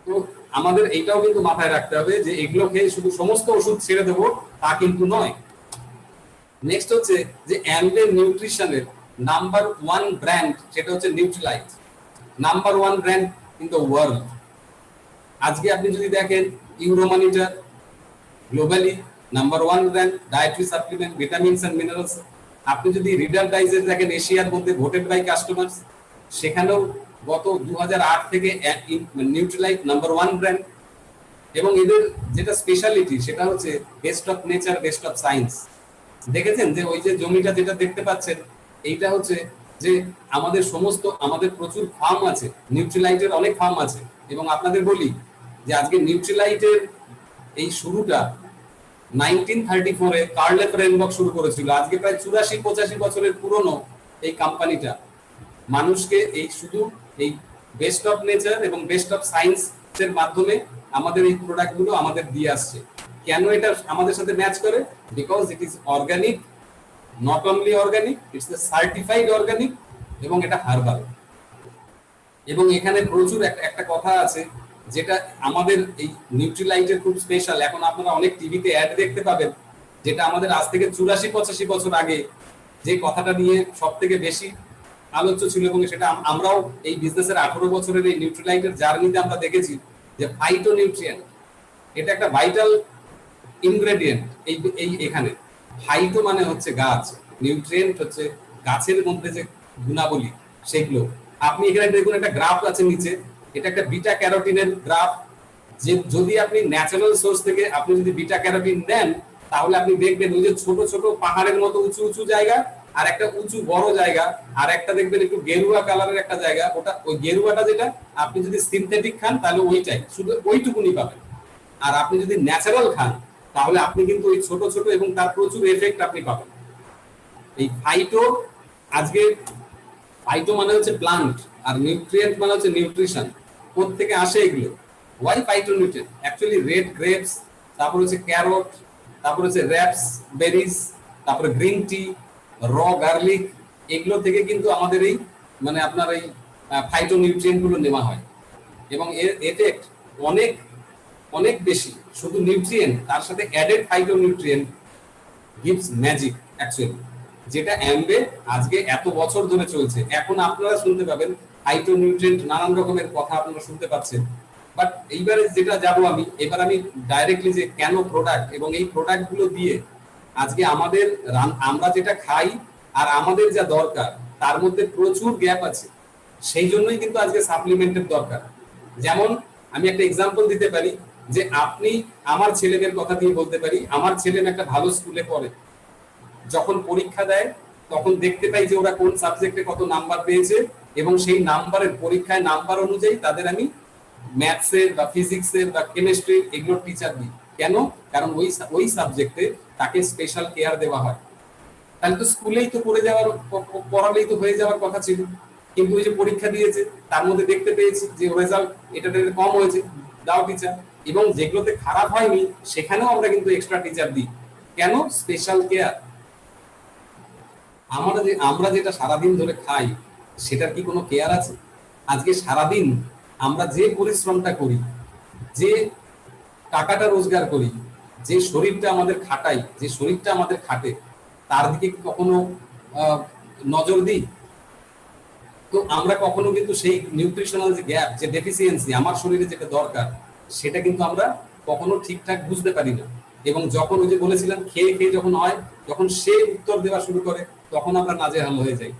S2: তো আমাদের এইটাও কিন্তু মাথায় রাখতে হবে যে এগুলো খেয়ে শুধু সমস্ত ওষুধ ছেড়ে দেবো তা কিন্তু নয়। নেক্সট হচ্ছে যে অ্যামওয়ে নিউট্রিশনের নাম্বার 1 ব্র্যান্ড, সেটা হচ্ছে Nutrilite, number 1 brand in the world. আজকে আপনি যদি দেখেন Euromonitor globally number 1 brand, dietary supplement, vitamins and minerals. আপনি যদি রিডার ডাইজের দেখেন এশিয়ার মধ্যে ভোটেড বাই কাস্টমার্স, সেখানেও গত 2008 থেকে নিউট্রিলাইট নাম্বার 1 ব্র্যান্ড। এবং এদের যেটা স্পেশালিটি সেটা হচ্ছে best of nature, best of science. দেখেছেন যে ওই যে জমিটা যেটা দেখতে পাচ্ছেন, এইটা হচ্ছে যে আমাদের প্রচুর ফার্ম আছে, নিউট্রিলাইটের অনেক ফার্ম আছে। এবং আপনাদের বলি যে আজকে নিউট্রিলাইটের এই শুরুটা 1934-এ কার্ল এফ রেনবক শুরু করেছিল। আজকে প্রায় 84-85 বছরের পুরনো এই কোম্পানিটা মানুষকে এই শুধু এই বেস্ট অফ নেচার এবং বেস্ট অফ সায়েন্স এর মাধ্যমে আমাদের এই প্রোডাক্ট গুলো আমাদের দিয়ে আসছে। কেন এটা আমাদের সাথে ম্যাচ করে? Because it is organic, not only organic, it's a certified organic, এবং এটা হার্বাল। এবং এখানে প্রচুর একটা কথা আছে যেটা আমাদের এই নিউট্রিলাইটের খুব স্পেশাল। এখন আপনারা অনেক টিভিতে অ্যাড দেখতে পাবেন, যেটা আমাদের আজ থেকে 84-85 বছর আগে যে কথাটা নিয়ে সব থেকে বেশি আলোচ্য ছিল, এবং সেটা আমরাও এই বিজনেসের 18 বছরের এই নিউট্রিলাইটের জার্নিতে আমরা দেখেছি যে ফাইটো নিউট্রিয়েন্ট, এটা একটা ভাইটাল ইনগ্রেডিয়েন্ট। এই এখানে ফাইটো মানে হচ্ছে গাছ, নিউট্রিয়েন্ট হচ্ছে গাছের মধ্যে যে গুণাবলী সেগুলো। আপনি এখানে দেখুন একটা গ্রাফ আছে নিচে, এটা একটা বিটা ক্যারোটিনের গ্রাফ। যে যদি আপনি ন্যাচারাল সোর্স থেকে আপনি যদি বিটা ক্যারোটিন নেন, তাহলে আপনি দেখবেন ওই যে ছোট ছোট পাহাড়ের মতো উঁচু উঁচু জায়গা, আর একটা উঁচু বড় জায়গা, আর একটা দেখবেন একটু গেরুয়া কালারের একটা জায়গা। ওটা ওই গেরুয়াটা যেটা, আপনি যদি সিনথেটিক খান তাহলে ওইটাই, শুধু ওইটুকুনি পাবেন। আর আপনি যদি ন্যাচারাল খান তাহলে আপনি কিন্তু ওই ছোট ছোট এবং তার প্রচুর এফেক্ট আপনি পাবেন। এই ফাইটো, আজকে ফাইটো মানে হচ্ছে প্লান্ট, আর নিউট্রিয়েন্ট মানে হচ্ছে নিউট্রিশন। কোত্থেকে আসে এগুলো? Why phyto nutrient? Actually red grapes, তারপর হচ্ছে ক্যারট, তারপর হচ্ছে র্যাপস বেরিজ, তারপরে গ্রিন টি, র গার্লিক, এগুলো থেকে কিন্তু আমাদের এই মানে আপনার এই ফাইটো নিউট্রিয়েন্ট গুলো নেওয়া হয়। এবং এর এফেক্ট অনেক অনেক বেশি। শুধু নিউট্রিয়েন্ট, তার সাথে added phyto nutrient gives magic actually, যেটা অ্যামওয়ে আজকে এত বছর ধরে চলছে। এখন আপনারা শুনতে পাবেন ফাইটো নিউট্রিয়েন্ট, নানান রকমের কথা আপনারা শুনতে পাচ্ছেন। বাট এইবারে যেটা যাবো এবার আমি ডাইরেক্টলি যে কেন প্রোডাক্ট, এবং এই প্রোডাক্ট গুলো দিয়ে আজকে আমাদের আমরা যেটা খাই আর আমাদের যা দরকার তার মধ্যে প্রচুর গ্যাপ আছে। সেই জন্যই কিন্তু আজকে সাপ্লিমেন্টের দরকার। যেমন আমি একটা এক্সাম্পল দিতে পারি যে আপনি আমার ছেলেদের কথা দিয়ে বলতে পারি, আমার ছেলে একটা ভালো স্কুলে পড়ে, যখন পরীক্ষা দেয় তখন দেখতে পাই যে ওরা কোন সাবজেক্টে কত নাম্বার পেয়েছে, এবং সেই নাম্বারের পরীক্ষায় নাম্বার অনুযায়ী তাদের আমি ম্যাথসের বা ফিজিক্সের বা কেমিস্ট্রি এগুলোর টিচার দিই। কেন? কারণ ওই সাবজেক্টে তাকে স্পেশাল কেয়ার দেওয়া হয়। তাহলে তো স্কুলেই তো পড়ালেই তো হয়ে যাওয়ার কথা ছিল, কিন্তু ওই যে পরীক্ষা দিয়েছে তার মধ্যে দেখতে পেয়েছি যে রেজাল্ট এটাতে কম হয়েছে, দাও টিচার। এবং যেগুলোতে খারাপ হয়নি সেখানেও আমরা কিন্তু এক্সট্রা টিচার দিই। কেন? Special care. আমরা যেটা সারাদিন ধরে খাই সেটার কি কোনো কেয়ার আছে? আজকে সারাদিন আমরা যে পরিশ্রমটা করি, যে টাকাটা রোজগার করি, যে শরীরটা আমাদের খাটাই, যে শরীরটা আমাদের খাটে, তার দিকে কি কখনো নজর দিই? তো আমরা কখনো কিন্তু সেই নিউট্রিশনাল যে গ্যাপ, যে ডেফিসিয়েন্সি আমার শরীরে যেটা দরকার, সেটা কিন্তু আমরা কখনো ঠিকঠাক বুঝতে পারি না। এবং যখন ওই যে বলেছিলাম খেয়ে খেয়ে যখন হয়, যখন সে উত্তর দেওয়া শুরু করে, তখন আমরা নাজেহাল হয়ে যাই।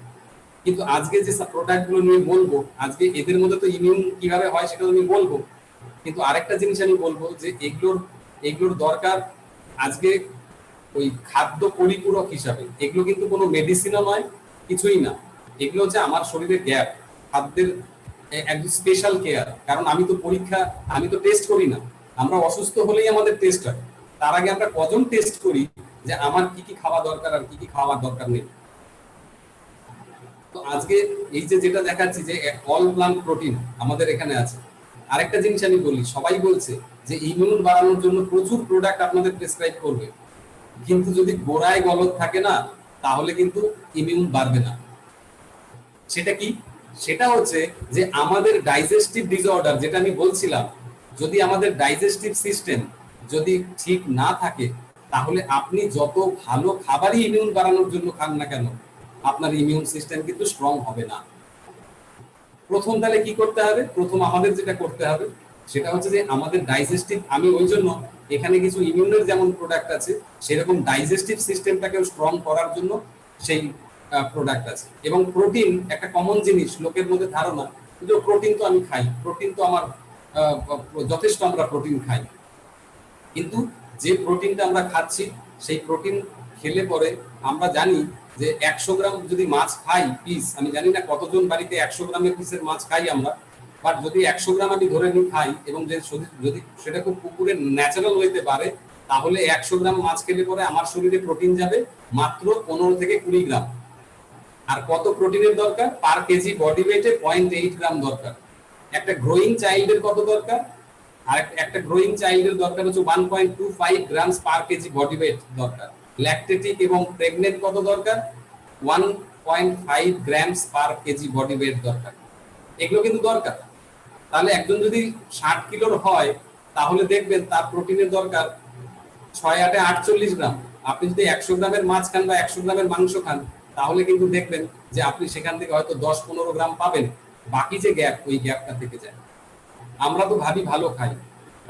S2: কিন্তু আজকে যে প্রোডাক্ট গুলো নিয়ে বলবো, আজকে এদের মধ্যে তো ইমিউন কিভাবে হয় সেটা আমি বলবো, কিন্তু আরেকটা জিনিস আমি বলবো যে এগুলোর দরকার আজকে ওই খাদ্য পরিপূরক হিসাবে। এগুলো কিন্তু কোনো মেডিসিনও নয়, কিছুই না। এগুলো হচ্ছে আমার শরীরের গ্যাপ, খাদ্যের একদম স্পেশাল কেয়ার। কারণ আমি তো টেস্ট করি না। আমরা অসুস্থ হলেই আমাদের টেস্ট হয়। তার আগে আমরা কজন টেস্ট করি যে আমার কি কি খাওয়া দরকার আর কি কি খাওয়ার দরকার নেই। তো আজকে এই যে যেটা দেখাচ্ছি যে অল প্লান্ট প্রোটিন আমাদের এখানে আছে। আরেকটা জিনিস আমি বলি, সবাই বলছে যে ইমিউন বাড়ানোর জন্য প্রচুর প্রোডাক্ট আপনাদের প্রেসক্রাইব করবে, কিন্তু যদি গোড়ায় গলদ থাকে না, তাহলে কিন্তু ইমিউন বাড়বে না। সেটা কি? সেটা হচ্ছে যে আমাদের ডাইজেস্টিভ ডিসঅর্ডার, যেটা আমি বলছিলাম, যদি আমাদের ডাইজেস্টিভ সিস্টেম যদি ঠিক না থাকে, তাহলে আপনি যত ভালো খাবারই ইমিউন বাড়ানোর জন্য খান না কেন, আপনার ইমিউন সিস্টেম কিন্তু স্ট্রং হবে না। প্রথম তাহলে কি করতে হবে? প্রথম আমাদের যেটা করতে হবে সেটা হচ্ছে যে আমাদের ডাইজেস্টিভ, আমি ওই জন্য এখানে কিছু ইমিউনের যেমন প্রোডাক্ট আছে, সেরকম ডাইজেস্টিভ সিস্টেমটাকেও স্ট্রং করার জন্য সেই প্রোডাক্ট আছে। এবং প্রোটিন একটা কমন জিনিস, লোকের মধ্যে ধারণা যে প্রোটিন তো আমি খাই, প্রোটিন তো আমার যথেষ্ট, আমরা প্রোটিন খাই। কিন্তু যে প্রোটিনটা আমরা খাচ্ছি, সেই প্রোটিন খেলে পরে আমরা জানি যে 100 গ্রাম যদি মাছ খাই পিস, আমি জানি না কতজন বাড়িতে 100 গ্রামের পিসের মাছ খাই আমরা, বাট যদি 100 গ্রাম আমি ধরে নিই খাই, এবং যদি সেটা খুব পুকুরে ন্যাচারাল হইতে পারে, তাহলে 100 গ্রাম মাছ খেলে পরে আমার শরীরে প্রোটিন যাবে মাত্র 15 থেকে 20 গ্রাম। আর কত প্রোটিনের দরকার? পার কেজি বডি ওয়েটে 0.8 গ্রাম দরকার। একটা গ্রোয়িং চাইল্ডের কত দরকার? আর একটা গ্রোয়িং চাইল্ডের দরকার হচ্ছে 1.25 গ্রামস পার কেজি বডি ওয়েট দরকার। ল্যাকটেটিক এবং প্রেগনেন্ট কত দরকার? 1.5 গ্রামস পার কেজি বডি ওয়েট দরকার। এগুলো কিন্তু দরকার। তাহলে একজন যদি 60 কিলোর হয়, তাহলে দেখবেন তার প্রোটিনের দরকার 6 8 48 গ্রাম। আপনি যদি 100 গ্রামের মাছ খান বা 100 গ্রামের মাংস খান, তাহলে কিন্তু দেখবেন যে আপনি সেখান থেকে হয়তো 10-15 গ্রাম পাবেন। বাকি যে গ্যাপ, ওই গ্যাপটা থেকে যায়। আমরা তো ভাবি ভালো খাই,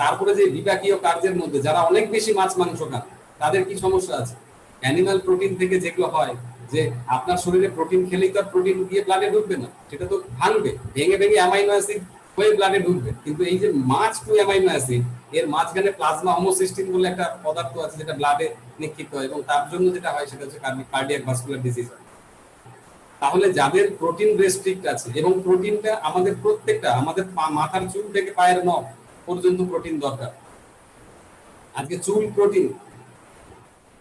S2: তারপরে যে বিপাকীয় কার্যের মধ্যে যারা অনেক বেশি মাছ মাংস খান, তাদের কি সমস্যা আছে? অ্যানিমাল প্রোটিন থেকে যেগুলো হয়, যে আপনার শরীরে প্রোটিন খেলেই তো আর প্রোটিন গিয়ে ব্লাডে ঢুকবে না, সেটা তো ভাঙবে, ভেঙে ভেঙে অ্যামাইনো অ্যাসিড হয়ে ব্লাডে ঢুকবে। কিন্তু এই যে মাছ টু অ্যামাইনো অ্যাসিড, এর মাঝখানে প্লাজমা হোমোসিস্টিন বলে একটা পদার্থ আছে, যেটা ব্লাডে নিক্ষিপ্ত হয়, এবং তার জন্য যেটা হয় সেটা হচ্ছে কার্ডিয়াক ভাস্কুলার ডিজিজ হয়। তাহলে যাদের প্রোটিন রেস্ট্রিক্ট আছে, এবং প্রোটিনটা আমাদের প্রত্যেকটা, আমাদের মাথার চুল থেকে পায়ের নখ পর্যন্ত প্রোটিন দরকার। আজকে চুল প্রোটিন,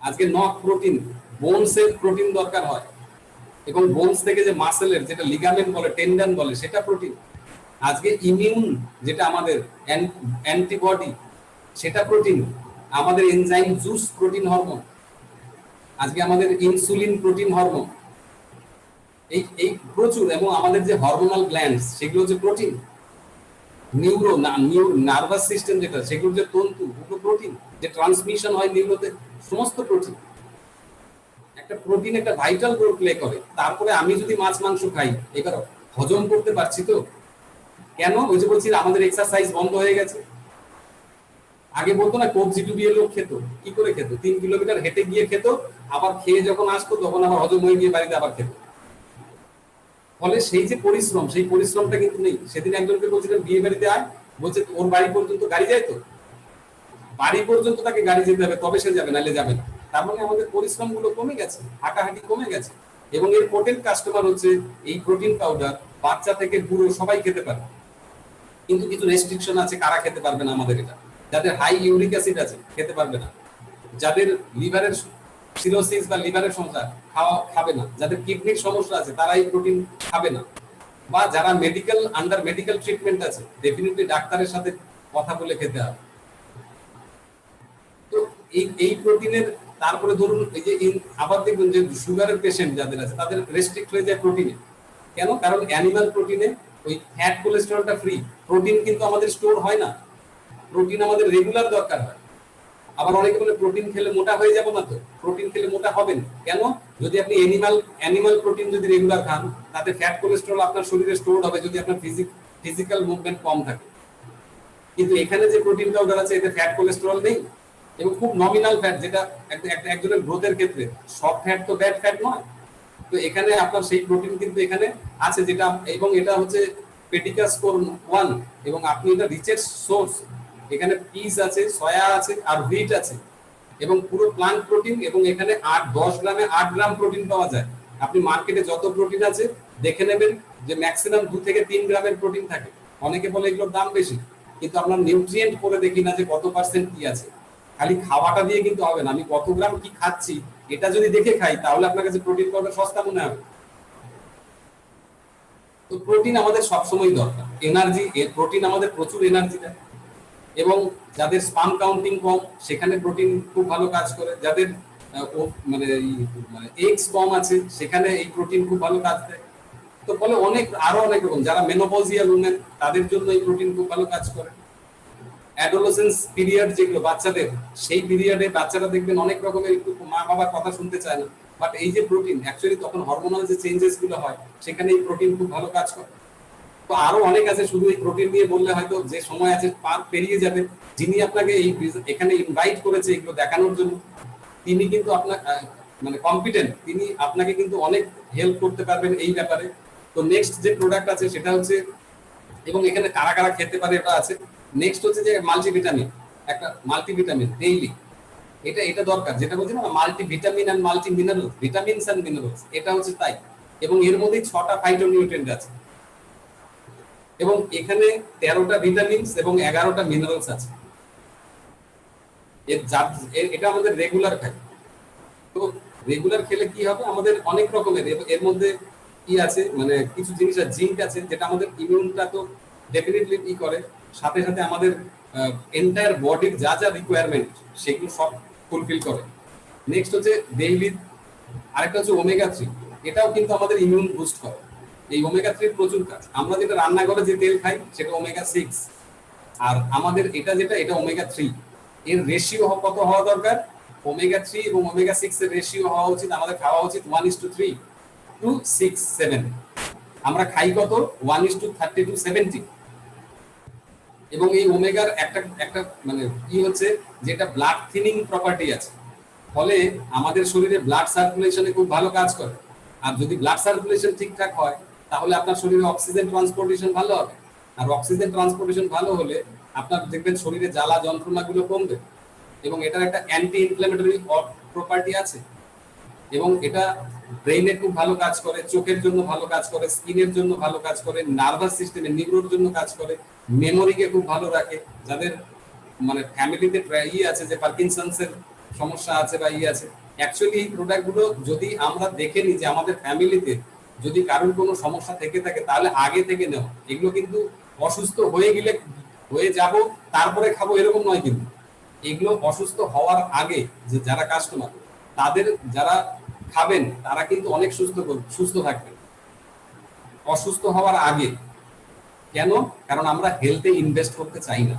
S2: আজকে নখ প্রোটিন, বোনসের প্রোটিন দরকার হয়, এবং বোনস থেকে যে মাসেলের, যেটা লিগামেন্ট বলে, টেন্ডন বলে, সেটা প্রোটিন। আজকে ইমিউন, যেটা আমাদের অ্যান্টিবডি, সেটা প্রোটিন। আমাদের এনজাইম জুস প্রোটিন হরমোন। আজকে আমাদের ইনসুলিন প্রোটিন হরমোন। এই প্রচুর। এবং আমাদের যে হরমোনাল গ্ল্যান্ডস, সেগুলো হচ্ছে প্রোটিন। নার্ভাস সিস্টেম যেটা, সেগুলো যে তন্তু, ওগুলো প্রোটিন। যে ট্রান্সমিশন হয় নিউরোতে, সমস্ত প্রোটিন। একটা প্রোটিন একটা ভাইটাল রোল প্লে করে। তারপরে আমি যদি মাছ মাংস খাই, এবার হজম করতে পারছি তো? কেন? ওই যে বলছি আমাদের এক্সারসাইজ বন্ধ হয়ে গেছে। আগে বলতো না কবজি ডুবিয়ে লোক খেত, কি করে খেত? 3 কিলোমিটার হেঁটে গিয়ে খেত, আবার খেয়ে যখন আসতো তখন আবার হজম হয়ে গিয়ে বাড়িতে আবার খেত। ফলে সেই যে পরিশ্রম, সেই পরিশ্রমটা কিন্তু নেই। সেদিন একজনকে বলছিলাম বিয়ে বাড়িতে আয়, বলছে ওর বাড়ি পর্যন্ত গাড়ি যায়, তো বাড়ি পর্যন্ত তাকে গাড়ি যেতে হবে, তবে সে যাবে, নাহলে যাবে না। তার মানে আমাদের পরিশ্রম গুলো কমে গেছে, হাঁটাহাঁটি কমে গেছে। এবং এর পোটেন্ট কাস্টমার হচ্ছে এই প্রোটিন পাউডার। বাচ্চা থেকে বুড়ো সবাই খেতে পারে। কিন্তু কিছু রেস্ট্রিকশন আছে, কারা খেতে পারবে না আমাদের এটা। যাদের হাই ইউরিক অ্যাসিড আছে খেতে পারবে না, যাদের লিভারের সিরোসিস বা লিভারের সমস্যা খাবে না, যাদের কিডনির সমস্যা আছে তারা এই প্রোটিন খাবে না, বা যারা আন্ডার মেডিকেল ট্রিটমেন্ট আছে ডেফিনেটলি ডাক্তারের সাথে কথা বলে খেতে হবে। তো এই প্রোটিনের তারপরে ধরুন এই যে আবার দেখবেন যে সুগারের পেশেন্ট যাদের আছে তাদের রেস্ট্রিক্ট হয়ে যায় প্রোটিনে। কেন? কারণ অ্যানিমাল প্রোটিনে ওই ফ্যাট কোলেস্টেরলটা ফ্রি, প্রোটিন কিন্তু আমাদের স্টোর হয় না, প্রোটিন আমাদের রেগুলার দরকার হয়। আবার অনেকে বলে প্রোটিন খেলে মোটা হয়ে যাবো না, তো প্রোটিন খেলে মোটা হবেন কেন? যদি আপনি অ্যানিমাল প্রোটিন যদি রেগুলার খান তাতে ফ্যাট কোলেস্টেরল আপনার শরীরে স্টোর হবে যদি আপনার ফিজিক্যাল মুভমেন্ট কম থাকে। কিন্তু এখানে যে প্রোটিন পাউডার আছে এতে ফ্যাট কোলেস্টেরল নেই এবং খুব নমিনাল ফ্যাট, যেটা একজনের গ্রোথের ক্ষেত্রে সব ফ্যাট তো ব্যাড ফ্যাট নয়। তো এখানে আপনার সেই প্রোটিন কিন্তু এখানে আছে যেটা, এবং এটা হচ্ছে পেটিকাস কোর 1 এবং আপনি এটা রিচের সোর্স। এখানে পিস আছে, সয়া আছে আর হুইট আছে এবং পুরো প্লান্ট প্রোটিন, এবং এখানে 10 গ্রামে 8 গ্রাম প্রোটিন পাওয়া যায়। আপনি মার্কেটে যত প্রোটিন আছে দেখে নেবেন যে ম্যাক্সিমাম 2 থেকে 3 গ্রামের প্রোটিন থাকে। অনেকে বলে এগুলোর দাম বেশি, কিন্তু আমরা নিউট্রিয়েন্ট পরে দেখি না যে কত পার্সেন্ট কি আছে। খালি খাওয়াটা দিয়ে কিন্তু হবে না, আমি কত গ্রাম কি খাচ্ছি এটা যদি দেখে খাই তাহলে আপনার কাছে প্রোটিন পাউডার সস্তা মনে হবে। তো প্রোটিন আমাদের সবসময় দরকার, এনার্জি, প্রোটিন আমাদের প্রচুর এনার্জি দেয়। এবং যাদের স্পাম কাউন্টিং কম সেখানে প্রোটিন খুব ভালো কাজ করে, যাদের মানে এগস কম আছে সেখানে এই প্রোটিন খুব ভালো কাজ দেয়। তো বলে আরো অনেক রকম, যারা মেনোপজিয়াল উমেন তাদের জন্য এই প্রোটিন খুব ভালো কাজ করে। অ্যাডোলেসেন্স পিরিয়ড যেগুলো বাচ্চাদের, সেই পিরিয়ডে বাচ্চারা দেখবেন অনেক রকমের একটু মা বাবার কথা শুনতে চায় না, বাট এই যে প্রোটিন অ্যাকচুয়ালি তখন হরমোনাল যে চেঞ্জেস গুলো হয় সেখানে এই প্রোটিন খুব ভালো কাজ করে। তো আরো অনেক আছে, শুধু এই প্রোটিন নিয়ে বললে হয়তো যে সময় আছে পার পেরিয়ে যাবে। যিনি আপনাকে এখানে ইনভাইট করেছে এগুলো দেখানোর জন্য তিনি কিন্তু আপনার মানে কম্পিটেন্ট, তিনি আপনাকে কিন্তু অনেক হেল্প করতে পারবেন এই ব্যাপারে। তো নেক্সট যে প্রোডাক্ট আছে সেটা হচ্ছে, এবং এখানে কারা কারা খেতে পারে এটা আছে। নেক্সট হচ্ছে যে মাল্টিভিটামিন, একটা মাল্টিভিটামিন ডেইলি, এটা দরকার, যেটা বলছি না multivitamin and multi mineral, vitamins and minerals, এটা হচ্ছে তাই। এবং এর মধ্যে 6টা ফাইটোনিউট্রিয়েন্ট আছে এবং এখানে 13টা ভিটামিনস এবং 11টা মিনারেলস আছে। এটা আমাদের রেগুলার খাই। তো রেগুলার খেলে কি হবে, আমাদের অনেক রকমের এর মধ্যে কি আছে, মানে কিছু জিনিস আছে, জিঙ্ক আছে যেটা আমাদের ইমিউনটা তো ডেফিনেটলি কি করে, সাথে সাথে আমাদের এন্টায়ার বডির যা যা রিকোয়ারমেন্ট সেগুলো সব ফুলফিল করে। নেক্সট হচ্ছে ডেইলি, আরেকটা হচ্ছে ওমেগা 3, এটাও কিন্তু আমাদের ইমিউন বুস্ট করে। এই ওমেগা 3 প্রচুর কাজ। আমরা যেটা রান্নাঘরে যে তেল খাই সেটা ওমেগা 6, আর আমাদের এটা ওমেগা 3। এর রেশিও কত হওয়া দরকার, ওমেগা 3 এবং ওমেগা 6 এর রেশিও হওয়া উচিত, আমাদের খাওয়া উচিত 1:3 to 6 7। আমরা খাই কত, 1:30 to 70। এবং এই ওমেগার একটা মানে কি হচ্ছে, যেটা ব্লাড থিনিং প্রপার্টি আছে, ফলে আমাদের শরীরে ব্লাড সার্কুলেশনে খুব ভালো কাজ করে। আর যদি ব্লাড সার্কুলেশন ঠিকঠাক হয় তাহলে আপনার শরীরে অক্সিজেন ট্রান্সপোর্টেশন ভালো হবে, আর অক্সিজেন ট্রান্সপোর্টেশন ভালো হলে আপনার দেখবেন শরীরে জ্বালা যন্ত্রণাগুলো কমবে। এবং এটার একটা অ্যান্টি ইনফ্ল্যামেটরি প্রপার্টি আছে, এবং এটা ব্রেইনে খুব ভালো কাজ করে, চোখের জন্য ভালো কাজ করে, স্কিনের জন্য ভালো কাজ করে, নার্ভাস সিস্টেমে নিউরোর জন্য কাজ করে, মেমোরিকে খুব ভালো রাখে। যাদের মানে ফ্যামিলিতে আছে যে পার্কিনসন্স এর সমস্যা আছে বা আছে, অ্যাকচুয়ালি এই প্রোডাক্টগুলো যদি আমরা দেখে নিই যে আমাদের ফ্যামিলিতে যদি কারোর কোনো সমস্যা থেকে থাকে তাহলে আগে থেকে নেওয়া। এগুলো কিন্তু অসুস্থ হয়ে গেলে হয়ে যাব তারপরে খাবো এরকম নয়, কিন্তু এগুলো অসুস্থ হওয়ার আগে যে যারা কাস্টমার তাদের যারা খাবেন তারা কিন্তু অনেক সুস্থ থাকবেন অসুস্থ হওয়ার আগে। কেন? কারণ আমরা হেলথে ইনভেস্ট করতে চাই না।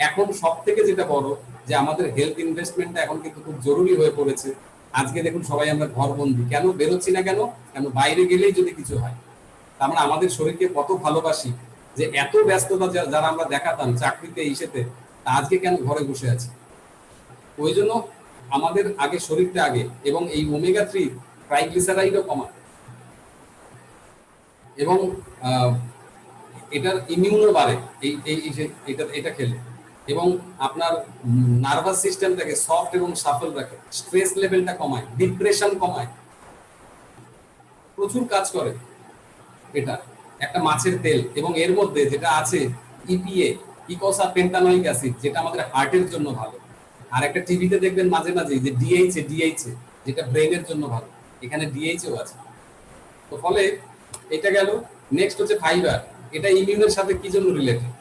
S2: এখন সব থেকে যেটা বড় যে আমাদের হেলথ ইনভেস্টমেন্টটা এখন কিন্তু খুব জরুরি হয়ে পড়েছে। আজকে দেখুন সবাই আমরা ঘরবন্দি, কেন বেরোচ্ছি না, কেন বাইরে গেলেই যদি কিছু হয়। আমরা আমাদের শরীরকে কত ভালোবাসি যে এত ব্যস্ততা যারা আমরা দেখাতাম চাকরিতে ইসেতে, আজকে কেন ঘরে বসে আছি। ওই জন্য আমাদের আগে শরীরটা আগে, এবং এই ওমেগা 3 ট্রাইগ্লিসারাইডও কমায়, এবং এটার ইমিউনও বাড়ে এটা খেলে, এবং আপনার নার্ভাস সিস্টেমটাকে সফট এবং সাফল রাখে, স্ট্রেস লেভেলটা কমায়, ডিপ্রেশন কমায়, প্রচুর কাজ করে। এটা একটা মাছের তেল, এবং এর মধ্যে যেটা আছে ইপিএ, ইকোসাপেন্টানোইক অ্যাসিড, যেটা আমাদের হার্টের জন্য ভালো। আর একটা টিভিতে দেখবেন মাঝে মাঝে যে ডিএইচএ, যেটা ব্রেনের জন্য ভালো, এখানে ডিএইচও আছে। তো ফলে এটা গেল। নেক্সট হচ্ছে ফাইবার। এটা ইমিউনের সাথে কি জন্য রিলেটেড,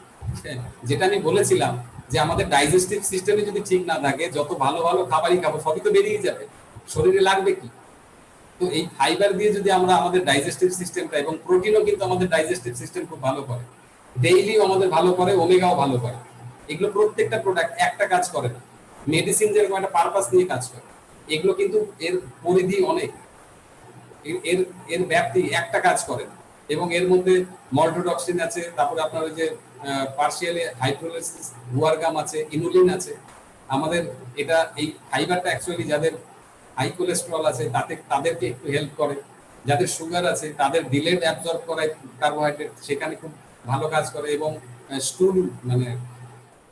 S2: যেটা আমি বলেছিলাম যে আমাদের ডাইজেস্টিভ সিস্টেমে যদি ঠিক না থাকে, যত ভালো ভালো খাবারই খাবো সবই তো বেরিয়ে যাবে, শরীরে লাগবে কি? তো এই ফাইবার দিয়ে যদি আমরা আমাদের ডাইজেস্টিভ সিস্টেমটা, এবং প্রোটিনও কিন্তু আমাদের ডাইজেস্টিভ সিস্টেম খুব ভালো করে, ডেইলিও আমাদের ভালো করে, ওমেগাও ভালো করে। এগুলো প্রত্যেকটা প্রোডাক্ট একটা কাজ করে না, মেডিসিন যেরকম একটা পারপাস নিয়ে কাজ করে, এগুলো কিন্তু এর পরিধি অনেক, এর এর ব্যাপ্তি একটা কাজ করে না। এবং এর মধ্যে মল্টোডক্সিন আছে, তারপরে আপনার ওই যে পার্শিয়ালি হাইড্রোলাইসিস গুয়ারগাম আছে, ইনুলিন আছে। আমাদের এটা এই ফাইবারটা অ্যাকচুয়ালি যাদের হাই কোলেস্টেরল আছে তাদেরকে একটু হেল্প করে, যাদের সুগার আছে তাদের ডিলেড অ্যাবজর্ব করায় কার্বোহাইড্রেট, সেখানে খুব ভালো কাজ করে। এবং স্টুল মানে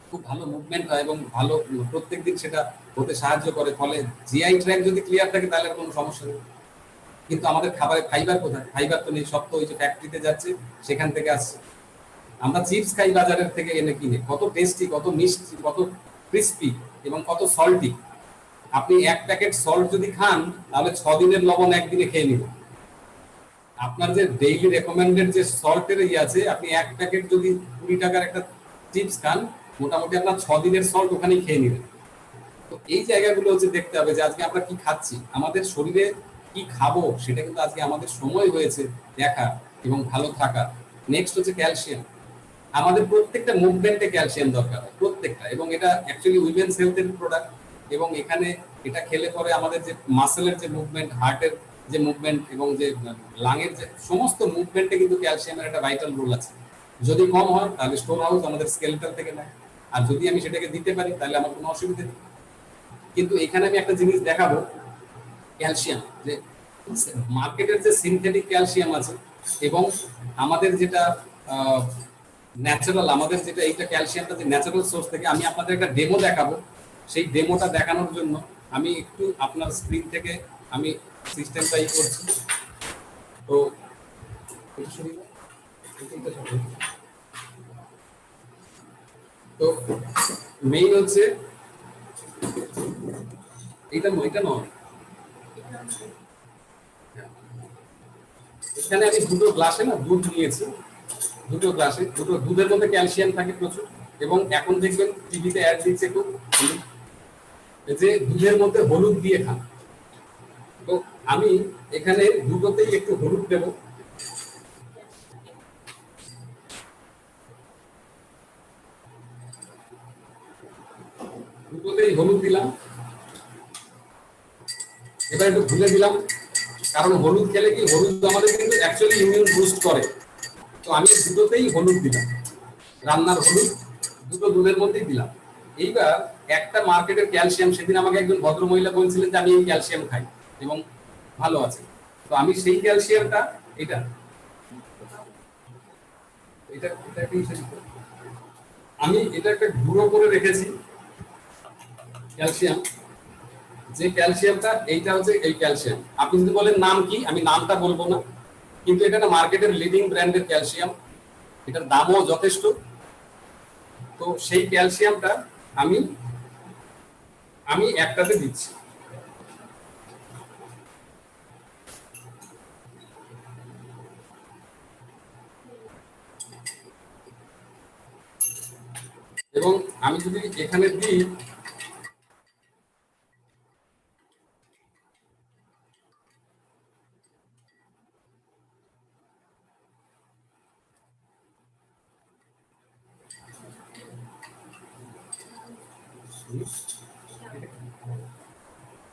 S2: খুব ভালো মুভমেন্ট হয় এবং ভালো প্রত্যেকদিন সেটা হতে সাহায্য করে। ফলে জিআই ট্র্যাক যদি ক্লিয়ার থাকে তাহলে কোনো সমস্যা নেই। কিন্তু আমাদের খাবারে ফাইবার কোথায়? ফাইবার তো নেই, সব তো ওই যে ফ্যাক্টরিতে যাচ্ছে, সেখান থেকে আসছে। আমরা চিপস খাই বাজারের থেকে এনে কিনে, কত টেস্টি, কত মিষ্টি, কত ক্রিস্পি এবং কত সল্টি। আপনি এক প্যাকেট সল্ট যদি খান তাহলে 6 দিনের লবণ একদিনে খেয়ে নিবেন। আপনার যে ডেইলি রেকমেন্ডেড যে সল্টের আছে, আপনি এক প্যাকেট যদি 20 টাকার একটা চিপস খান, মোটামুটি আপনার 6 দিনের সল্ট ওখানেই খেয়ে নেবেন। তো এই জায়গাগুলো হচ্ছে দেখতে হবে যে আজকে আমরা কি খাচ্ছি, আমাদের শরীরে কি খাবো, সেটা কিন্তু আজকে আমাদের সময় হয়েছে দেখা এবং ভালো থাকা। নেক্সট হচ্ছে ক্যালসিয়াম। আমাদের প্রত্যেকটা মুভমেন্টে ক্যালসিয়াম দরকার হয়, প্রত্যেকটা। এবং এটা অ্যাকচুয়ালি উইমেন্স হেলথের প্রোডাক্ট। এবং এখানে এটা খেলে পরে আমাদের যে মাসেলের যে মুভমেন্ট, হার্টের যে মুভমেন্ট এবং যে লাংয়ের যে সমস্ত মুভমেন্টে কিন্তু ক্যালসিয়ামের একটা ভাইটাল রোল আছে। যদি কম হয় তাহলে স্টোন হাউস আমাদের স্কেলেটাল থেকে নেয়, আর যদি আমি সেটাকে দিতে পারি তাহলে আমার কোনো অসুবিধা নেই। কিন্তু এখানে আমি একটা জিনিস দেখাবো, ক্যালসিয়াম যে মার্কেটের যে সিনথেটিক ক্যালসিয়াম আছে এবং আমাদের যেটা ন্যাচারাল, আমাদের যেটা এইটা ক্যালসিয়ামটা যে ন্যাচারাল সোর্স থেকে, আমি আপনাদের একটা ডেমো দেখাবো। সেই ডেমোটা দেখানোর জন্য আমি একটু আপনার স্ক্রিন থেকে আমি সিস্টেমটা করছি। তো তো মেইন হচ্ছে এটা নয়, এখানে আমি দুটো গ্লাসে না দুধ নিয়েছি, দুটো গ্লাসে দুধের মধ্যে ক্যালসিয়াম থাকে প্রচুর। এবং এখন দেখবেন টিভিতে অ্যাড দিচ্ছে খুব, যে দুধের মধ্যে হলুদ দিয়ে খান। তো আমি এখানে দুটোতেই একটু হলুদ দেব। দুটোতেই হলুদ দিলাম। এবার একটু ভুলে দিলাম, কারণ হলুদ খেলে কি, হলুদ আমাদের কিন্তু অ্যাকচুয়ালি ইমিউন বুস্ট করে। তো আমি দুটোতেই হলুদ দিলাম, রান্নার হলুদ দুটো দুধের মধ্যেই দিলাম। এইবার একটা মার্কেটের ক্যালসিয়াম, সেদিন আমাকে একজন ভদ্রমহিলা বলছিলেন যে আমি এই ক্যালসিয়াম খাই এবং ভালো আছে। তো আমি সেই ক্যালসিয়ামটা এটা এটা আমি এটা একটা গুঁড়ো করে রেখেছি ক্যালসিয়াম। যে ক্যালসিয়ামটা এইটা হচ্ছে এই ক্যালসিয়াম। আপনি যদি বলেন নাম কি, আমি নামটা বলবো না, কিন্তু এটা না মার্কেটের লিডিং ব্র্যান্ডের ক্যালসিয়াম, এটার দামও যথেষ্ট। তো সেই ক্যালসিয়ামটা আমি আমি একটাতে দিচ্ছি। এবং আমি যদি এখানে দিই,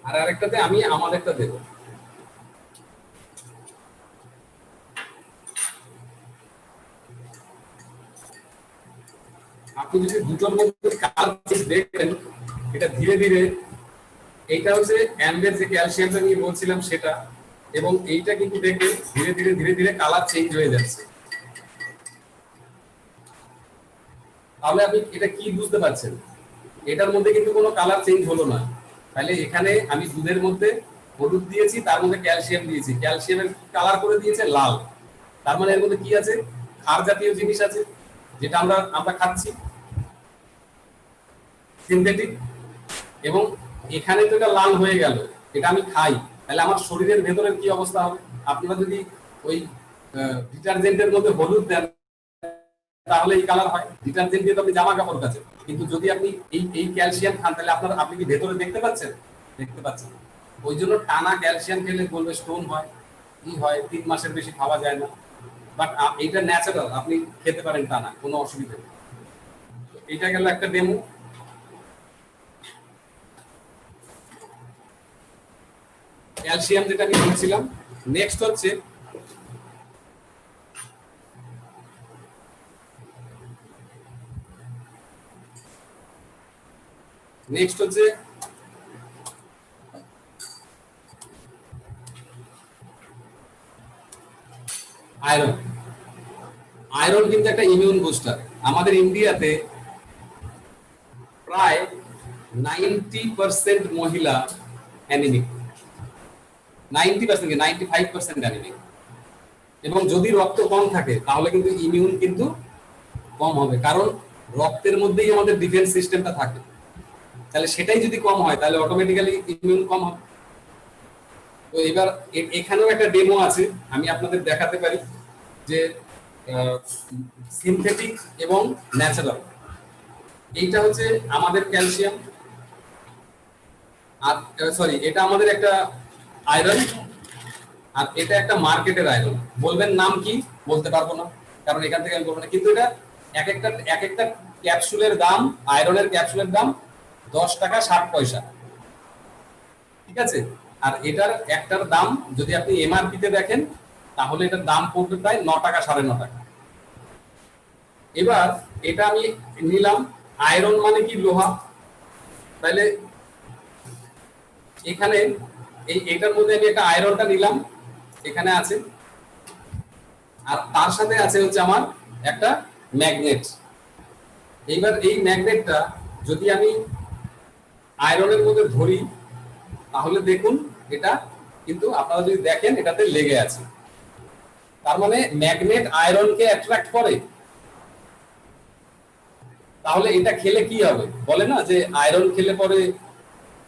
S2: আর আরেকটাতে আমি আমাদেরটা দেব। আপনি যদি দুটোর মধ্যে কালার দেখেন, এটা ধীরে ধীরে, এইটা হচ্ছে অ্যাম্বের যে ক্যালসিয়ামটা নিয়ে বলছিলাম সেটা, এবং এইটা কিন্তু দেখে ধীরে ধীরে ধীরে ধীরে কালার চেঞ্জ হয়ে যাচ্ছে। তাহলে আপনি এটা কি বুঝতে পারছেন? এটার মধ্যে কিন্তু কোনো কালার চেঞ্জ হলো না। তাহলে এখানে আমি দুধের মধ্যে হলুদ দিয়েছি, তার মধ্যে ক্যালসিয়াম দিয়েছি, ক্যালসিয়ামের কালার করে দিয়েছে লাল। তার মানে এর মধ্যে কি আছে? ক্ষার জাতীয় জিনিস আছে। যেটা আমরা আমরা খাচ্ছি সিনথেটিক, এবং এখানে তো এটা লাল হয়ে গেল, এটা আমি খাই, তাহলে আমার শরীরের ভেতরের কি অবস্থা হবে? আপনারা যদি ওই ডিটারজেন্টের মধ্যে হলুদ দেন তাহলে এই কালার হয়, ডিটারজেন্ট দিয়ে তো আপনি জামা কাপড় কাচেন, কিন্তু যদি আপনি এই ক্যালসিয়াম খান তাহলে আপনি কি ভেতরে দেখতে পাচ্ছেন? দেখতে পাচ্ছেন। ওই জন্য টানা ক্যালসিয়াম খেলে বলবে স্টোন হয়, কি হয়, 3 মাসের বেশি খাওয়া যায় না। বাট এইটা ন্যাচারাল, আপনি খেতে পারেন টানা, কোনো অসুবিধা নেই। এটা গেল একটা ডেমো। ক্যালসিয়াম যেটা আমি বলছিলাম, নেক্সট হচ্ছে আয়রন। আয়রন কিন্তু একটা ইমিউন বুস্টার। আমাদের ইন্ডিয়াতে প্রায় 90% মহিলা অ্যানিমিক, 90% কি 95% অ্যানিমিক। এবং যদি রক্ত কম থাকে তাহলে কিন্তু ইমিউন কিন্তু কম হবে, কারণ রক্তের মধ্যেই আমাদের ডিফেন্স সিস্টেমটা থাকে। তাহলে সেটাই যদি কম হয় তাহলে অটোমেটিক্যালি ইমিউন কম হবে। তো এবার এখানেও একটা ডেমো আছে, আমি আপনাদের দেখাতে পারি যে সিনথেটিক এবং ন্যাচারাল। এইটা হচ্ছে আমাদের ক্যালসিয়াম, আর সরি এটা আমাদের একটা আয়রন, আর এটা একটা মার্কেটের আয়রন। বলবেন নাম কি? বলতে পারবো না, কারণ এখান থেকে আমি বলবো না, কিন্তু এটা এক একটা ক্যাপসুলের দাম, আয়রনের ক্যাপসুলের দাম 10 টাকা 60 পয়সা, ঠিক আছে? আর এটার একটার দাম যদি আপনি এমআরপি তে দেখেন তাহলে এটার দাম পড়বে প্রায় 9 টাকা 9.5 টাকা। এবার এটা আমি নিলাম, আয়রন মানে কি? লোহা। তাহলে এখানে এটার মধ্যে আমি একটা আয়রনটা নিলাম, এখানে আছে, আর তার সাথে আছে হচ্ছে আমার একটা ম্যাগনেট। এইবার এই ম্যাগনেটটা যদি আমি আয়রনের মধ্যে ধরি তাহলে দেখুন এটা কিন্তু, আপনারা যদি দেখেন এটাতে লেগে আছে, তার মানে ম্যাগনেট আয়রনকে অ্যাট্রাক্ট করে। তাহলে এটা খেলে কি হবে? বলে না যে আয়রন খেলে পরে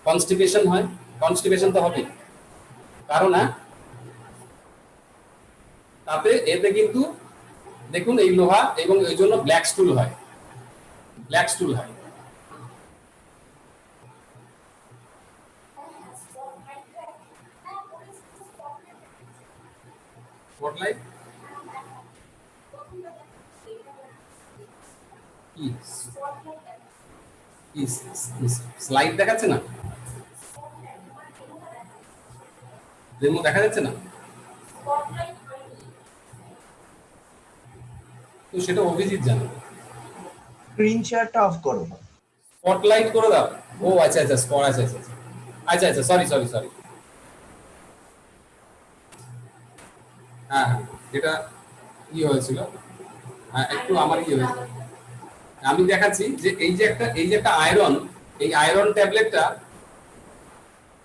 S2: কনস্টিপেশন হয়, কনস্টিপেশন তো হবে, কারণ তাতে এতে কিন্তু দেখুন এই লোহা, এবং এই জন্য ব্ল্যাক স্টুল হয়, ব্ল্যাক স্টুল হয়। স্পটলাইট কি? স্লাইড দেখাচ্ছে না? ডেমো দেখা যাচ্ছে না? তো সেটা অভিজিৎ জানে।
S1: স্ক্রিন শেয়ারটা অফ করো,
S2: স্পটলাইট করে দাও। ও আচ্ছা আচ্ছা, স্পট, আচ্ছা আচ্ছা আচ্ছা আচ্ছা, সরি সরি সরি। হ্যাঁ হ্যাঁ, এটা কি হয়েছিল, হ্যাঁ একটু আমার হয়েছিল। আমি দেখাচ্ছি যে এই যে একটা আয়রন, এই আয়রন ট্যাবলেটটা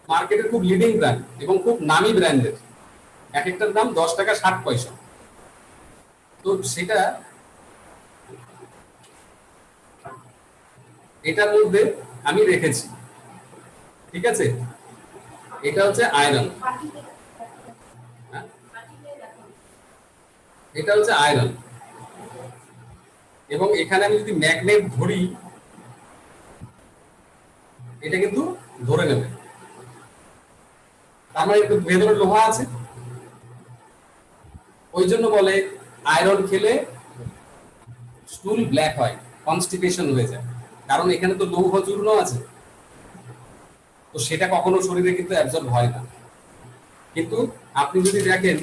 S2: মার্কেটের খুব লিডিং ব্র্যান্ড এবং খুব নামি ব্র্যান্ডের, এক একটার দাম 10 টাকা 60 পয়সা। তো সেটা এটার মধ্যে আমি রেখেছি, ঠিক আছে? এটা হচ্ছে আয়রন, এটা হচ্ছে আয়রন, এবং এখানে আমি যদি ম্যাগনেট ধরি এটা কিন্তু ধরে নেবে, তার মানে একটু ভেতরে লোহা আছে। ওই জন্য বলে আয়রন খেলে স্টুল ব্ল্যাক হয়, কনস্টিপেশন হয়ে যায়, কারণ এখানে তো লৌহ চূর্ণ আছে, তো সেটা কখনো শরীরে কিন্তু অ্যাবজর্ব হয় না। কিন্তু আপনি যদি দেখেন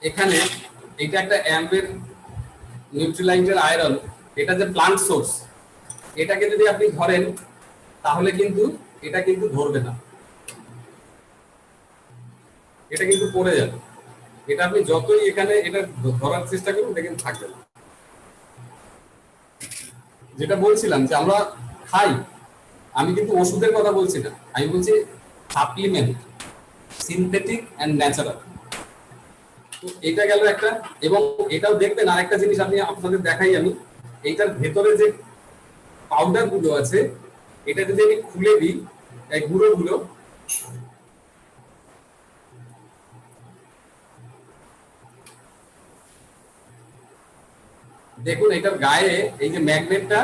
S2: এখানে, এটা একটা অ্যাম্বের নিউট্রিলাইটের আয়রন, এটা যে প্লান্ট সোর্স, এটাকে যদি আপনি ধরেন তাহলে কিন্তু এটা কিন্তু ধরবে না, এটা কিন্তু পড়ে যাবে। এটা আপনি যতই এখানে এটা ধরার চেষ্টা করুন এটা কিন্তু থাকবে না। যেটা বলছিলাম যে আমরা খাই, আমি কিন্তু ওষুধের কথা বলছি না, আমি বলছি সাপ্লিমেন্ট, সিনথেটিক অ্যান্ড ন্যাচারাল। তো এটা গেল একটা। এবং এটাও দেখবেন আরেকটা জিনিস আপনি আপনাদের দেখাই আমি, এইটার ভেতরে যে পাউডার গুলো আছে, এটা যদি আমি খুলে দিই, এই গুঁড়ো গুলো, দেখুন এটার গায়ে এই যে ম্যাগনেটটা,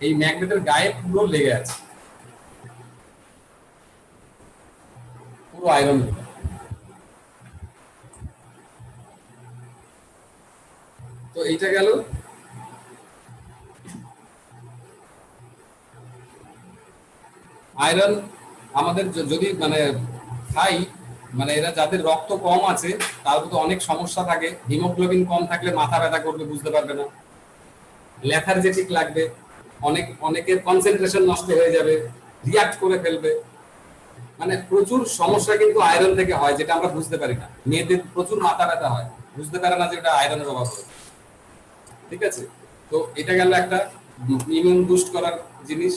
S2: এই ম্যাগনেটের গায়ে পুরো লেগে আছে পুরো আয়রন। তো এইটা গেল। আয়রন আমাদের যদি মানে খাই, মানে এরা যাদের রক্ত কম আছে তাদের তো অনেক সমস্যা থাকে। হিমোগ্লোবিন কম থাকলে মাথা ব্যথা করবে, বুঝতে পারবে না, লেথার্জেটিক লাগবে, অনেকের কনসেন্ট্রেশন নষ্ট হয়ে যাবে, রিয়াক্ট করে ফেলবে। মানে প্রচুর সমস্যা কিন্তু আয়রন থেকে হয়, যেটা আমরা বুঝতে পারি না। মেয়েদের প্রচুর মাথা ব্যথা হয়, বুঝতে পারে না যে এটা আয়রনের অভাব হয়। ঠিক আছে, তো এটা গেল একটা ইমিউন বুস্ট করার জিনিস।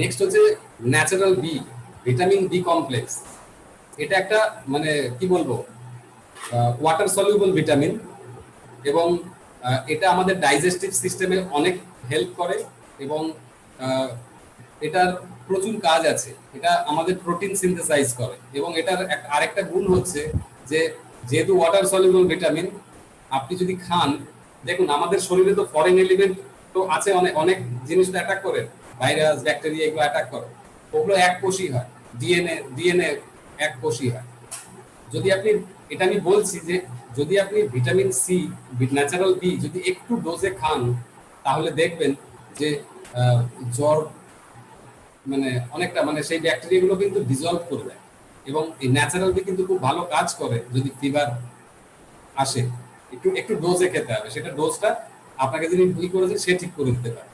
S2: নেক্সট হচ্ছে natural B, vitamin B complex. এটা একটা মানে কি বলবো, ওয়াটার সলিউবল ভিটামিন, এবং এটা আমাদের ডাইজেস্টিভ সিস্টেমে অনেক হেল্প করে, এবং এটার প্রচুর কাজ আছে। এটা আমাদের প্রোটিন সিনথেসাইজ করে, এবং এটার আরেকটা গুণ হচ্ছে যে যেহেতু ওয়াটার সলিউবল ভিটামিন, আপনি যদি খান, দেখুন আমাদের শরীরে তো ফরেন এলিমেন্ট তো আছে, অনেক অনেক জিনিস তো অ্যাটাক করে, ভাইরাস ব্যাকটেরিয়া এগুলো অ্যাটাক করে, ওগুলো এক কোষই হয়, ডিএনএ এক কোষই হয়। যদি আপনি, এটা আমি বলছি যে যদি আপনি ভিটামিন সি, ন্যাচারাল বি যদি একটু ডোজে খান, তাহলে দেখবেন যে জ্বর মানে অনেকটা মানে সেই ব্যাকটেরিয়াগুলো কিন্তু ডিজলভ করে দেয়। এবং এই ন্যাচারাল বি কিন্তু খুব ভালো কাজ করে যদি ফিভার আসে, একটু একটু ডোজে খেতে হবে, সেটা ডোজটা আপনাকে যিনি ভুল করেছে সে ঠিক করে দিতে পারে।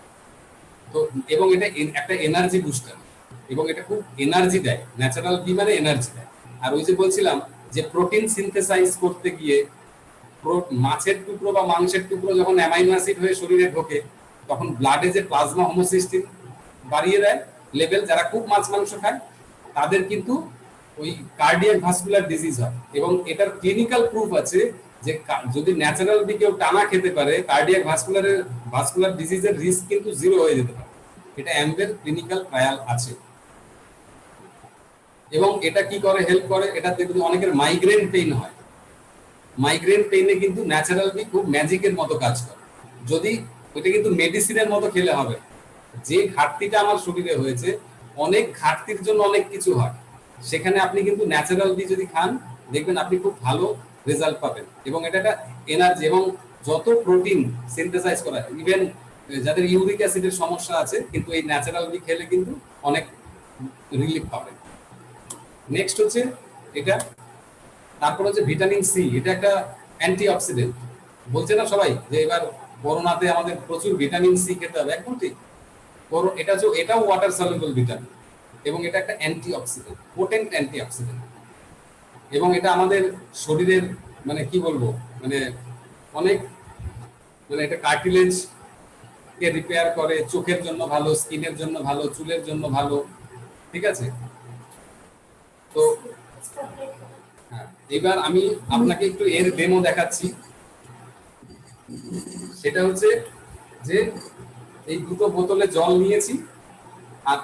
S2: তো এবং এটা একটা এনার্জি বুস্টার, এবং এটা খুব এনার্জি দেয়, ন্যাচারাল বি মানে এনার্জি দেয়। আর ওই যে বলছিলাম যে প্রোটিন সিনথেসাইজ করতে গিয়ে মাছের টুকরো বা মাংসের টুকরো যখন অ্যামাইনো অ্যাসিড হয়ে শরীরে ঢোকে, তখন ব্লাডে যে প্লাজমা হোমোসিস্টিন বাড়িয়ে দেয় লেভেল, যারা খুব মাছ মাংস খায় তাদের কিন্তু ওই কার্ডিয়াক ভাস্কুলার ডিজিজ হয়। এবং এটার ক্লিনিক্যাল প্রুফ আছে যে যদি ন্যাচারাল বি কেউ টানা খেতে পারে, কার্ডিয়াক ভাস্কুলার ডিজিজের রিস্ক কিন্তু জিরো হয়ে যেতে পারে। এটা অ্যাম্বের ক্লিনিক্যাল ট্রায়াল আছে। এবং এটা কি করে, হেল্প করে, এটা দেখুন অনেকের মাইগ্রেন পেইন হয়, মাইগ্রেন পেইনে কিন্তু ন্যাচারাল বি খুব ম্যাজিকের মতো কাজ করে। যদি ওইটা কিন্তু মেডিসিনের মতো খেলে হবে, যে ঘাটতিটা আমার শরীরে হয়েছে, অনেক ঘাটতির জন্য অনেক কিছু হয়, সেখানে আপনি কিন্তু ন্যাচারাল বি যদি খান, দেখবেন আপনি খুব ভালো রেজাল্ট পাবেন। এবং এটা একটা এনার্জি, এবং যত প্রোটিন সিনথেসাইজ করা, ইভেন যাদের ইউরিক অ্যাসিডের সমস্যা আছে, কিন্তু এই ন্যাচারাল বি খেলে কিন্তু অনেক রিলিফ পাবেন। নেক্সট হচ্ছে এটা, তারপর হচ্ছে ভিটামিন সি, এটা একটা অ্যান্টিঅক্সিডেন্ট। বলছে না সবাই যে এবার করোনাতে আমাদের প্রচুর ভিটামিন সি খেতে হবে, একদম ঠিক। এটাও ওয়াটার সলিউবল ভিটামিন, এবং এটা একটা অ্যান্টিঅক্সিডেন্ট, পোটেন্ট অ্যান্টিঅক্সিডেন্ট। এবং এটা আমাদের শরীরের মানে কি বলবো, মানে অনেক, মানে এটা কার্টিলেজ কে রিপেয়ার করে, চোখের জন্য ভালো, স্কিনের জন্য ভালো, চুলের জন্য ভালো। ঠিক আছে, তো হ্যাঁ, এবার আমি আপনাকে একটু এর ডেমো দেখাচ্ছি। সেটা হচ্ছে যে এই দুটো বোতলে জল নিয়েছি, আর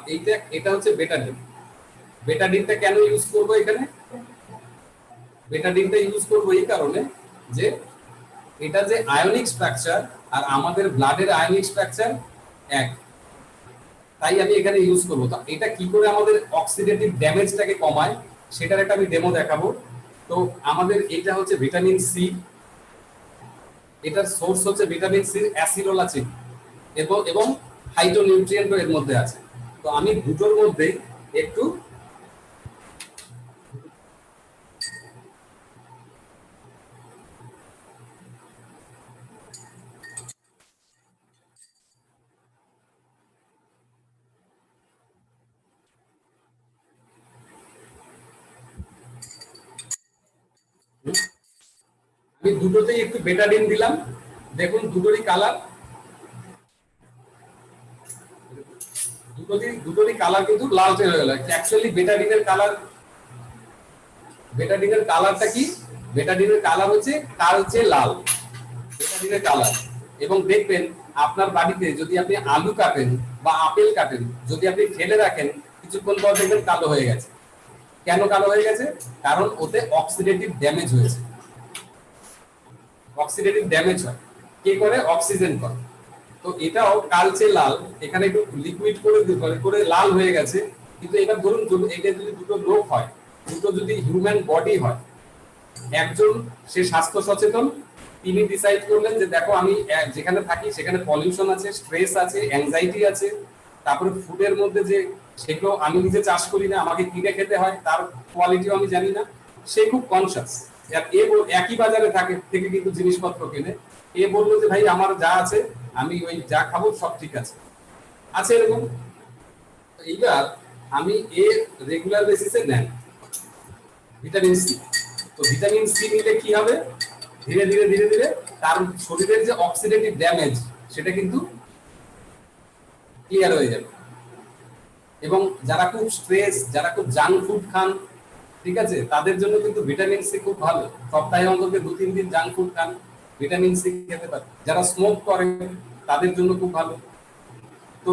S2: এটা হচ্ছে বেটাডিন। বেটাডিনটা কেন ইউজ করব এখানে, বেটাডিনটা ইউজ করব এই কারণে যে এটা যে আয়নিক স্ট্রাকচার আর আমাদের ব্লাডের আয়নিক স্ট্রাকচার এক, তাই আমি এখানে ইউজ করব। তো এটা কি করে আমাদের অক্সিডেটিভ ড্যামেজটাকে কমায়, সেটার একটা আমি ডেমো দেখাবো। তো আমাদের এটা হচ্ছে ভিটামিন সি, এটার সোর্স হচ্ছে ভিটামিন সি অ্যাসিলোলাচিন, এবং ফাইটোনিউট্রিয়েন্টও এর মধ্যে আছে। তো আমি দুটোর মধ্যে একটু আমি দুটোতেই একটু বেটাডিন দিলাম। দেখুন দুটোরই কালার, দুটোরই কালার কিন্তু লালচে হয়ে গেল। অ্যাকচুয়ালি বেটাডিনের কালারটা কি, বেটাডিনের কালার হচ্ছে কালচে লাল, বেটাডিনের কালার। এবং দেখবেন আপনার বাড়িতে যদি আপনি আলু কাটেন বা আপেল কাটেন, যদি আপনি ফেলে রাখেন কিছুক্ষণ পর দেখবেন কালো হয়ে গেছে। কেন কালো হয়ে গেছে? কারণ ওতে অক্সিডেটিভ ড্যামেজ হয়েছে। অক্সিডেটিভ ড্যামেজ হয় কে করে? অক্সিজেন করে। তো এটাও কালচে লাল, এখানে একটু লিকুইড করে লাল হয়ে গেছে। কিন্তু এবার ধরুন এটা যদি দুটো লোক হয়, দুটো যদি হিউম্যান বডি হয়, একজন সে স্বাস্থ্য সচেতন, তিনি ডিসাইড করলেন যে দেখো আমি যেখানে থাকি সেখানে পলিউশন আছে, স্ট্রেস আছে, অ্যাংজাইটি আছে, তারপরে ফুডের মধ্যে যে সেগুলো আমি নিজে চাষ করি না, আমাকে কিনে খেতে হয়, তার কোয়ালিটিও আমি জানি না, সে খুব কনসিয়াস। একই বাজারে থেকে কিন্তু জিনিসপত্র কিনে, এ বললো যে ভাই আমার যা আছে আমি ওই যা খাবো সব ঠিক আছে আছে এরকম। এইবার আমি রেগুলার বেসিসে নেন ভিটামিন সি। তো ভিটামিন সি নিলে কি হবে? ধীরে ধীরে ধীরে ধীরে তার শরীরের যে অক্সিডেটিভ ড্যামেজ সেটা কিন্তু ক্লিয়ার হয়ে যাবে। এবং যারা খুব স্ট্রেস, যারা খুব জাঙ্ক ফুড খান, ঠিক আছে, তাদের জন্য কিন্তু ভিটামিন সি খুব ভালো। সপ্তাহে অন্তত 2-3 দিন জাঙ্ক ফুড খান, ভিটামিন সি খেতে পারে। যারা স্মোক করে তাদের জন্য খুব ভালো। তো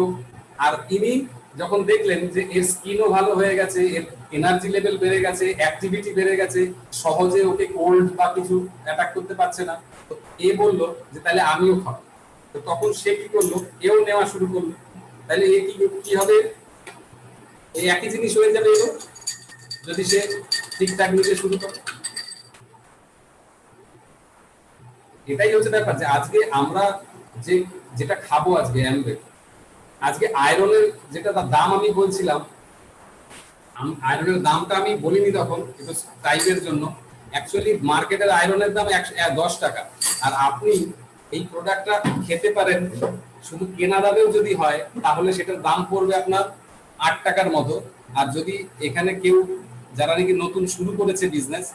S2: আর ইনি যখন দেখলেন যে এর স্কিনও ভালো হয়ে গেছে, এর এনার্জি লেভেল বেড়ে গেছে, অ্যাক্টিভিটি বেড়ে গেছে, সহজে ওকে কোল্ড বা কিছু অ্যাটাক করতে পারছে না, তো এ বললো যে তাহলে আমিও খাবো। তো তখন সে কি করলো? এও নেওয়া শুরু করলো। তাহলে এ কি হবে? এই একই জিনিস হয়ে যাবে এও, যদি সে ঠিকঠাক নিতে শুরু করে। এটাই হচ্ছে ব্যাপার, যে আজকে আমরা যেটা খাবো আজকে আজকে আয়রনের যেটা তার দাম আমি বলছিলাম, আয়রনের দামটা আমি বলিনি তখন, কিন্তু টাইপের জন্য অ্যাকচুয়ালি মার্কেটের আয়রনের দাম 10 টাকা। আর আপনি এই প্রোডাক্টটা খেতে পারেন শুধু কেনা দামেও যদি হয়, তাহলে সেটার দাম পড়বে আপনার 8 টাকার মতো। আর যদি এখানে কেউ যারা নাকি নতুন শুরু করেছে বিজনেস,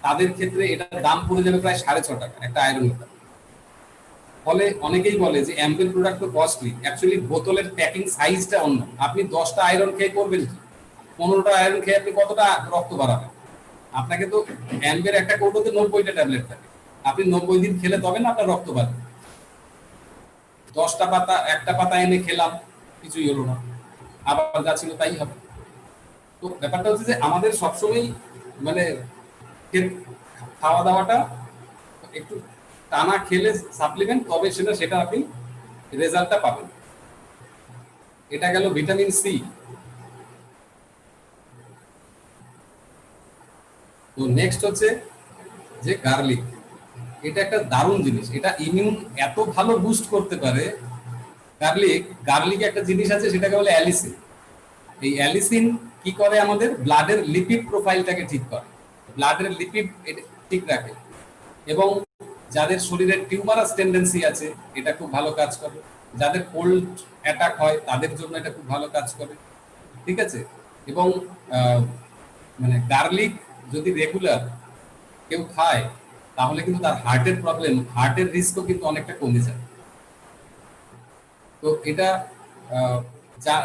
S2: তাদের ক্ষেত্রে এটার দাম পড়ে যাবে প্রায় 6.5 টাকা একটা আয়রনের দাম। ফলে অনেকেই বলে যে অ্যাম্পেল প্রোডাক্ট তো কস্টলি, অ্যাকচুয়ালি বোতলের প্যাকিং সাইজটা অন্য। আপনি 10টা আয়রন খেয়ে করবেন কি? 15টা আয়রন খেয়ে আপনি কতটা রক্ত বাড়াবেন? আপনাকে তো অ্যাম্পের একটা কৌটোতে 90টা ট্যাবলেট থাকে, আপনি 90 দিন খেলে তবে না আপনার রক্ত বাড়বে। 10টা পাতা একটা পাতা এনে খেলাম, কিছুই হলো না, আবার যা ছিল তাই হবে। তো ব্যাপারটা হচ্ছে যে আমাদের সবসময় মানে খাওয়া দাওয়াটা একটু টানা খেলে সাপ্লিমেন্ট, তবে সেটা আপনি রেজাল্টটা পাবেন। এটা গেল ভিটামিন সি। তো নেক্সট হচ্ছে যে গার্লিক। এটা একটা দারুণ জিনিস, এটা ইমিউন এত ভালো বুস্ট করতে পারে। গার্লিক একটা জিনিস আছে সেটাকে বলে অ্যালিসিন। এই অ্যালিসিন কি করে? আমাদের ব্লাডের লিপিড প্রোফাইলটাকে ঠিক করে, ব্লাডের লিপিড ঠিক রাখে। এবং যাদের শরীরে টিউমারাস টেন্ডেন্সি আছে এটা খুব ভালো কাজ করে, যাদের কোল্ড অ্যাটাক হয় তাদের জন্য এটা খুব ভালো কাজ করে, ঠিক আছে। এবং মানে গার্লিক যদি রেগুলার কেউ খায়, তাহলে কিন্তু তার হার্টের রিস্কও কিন্তু অনেকটা কমে যায়। তো এটা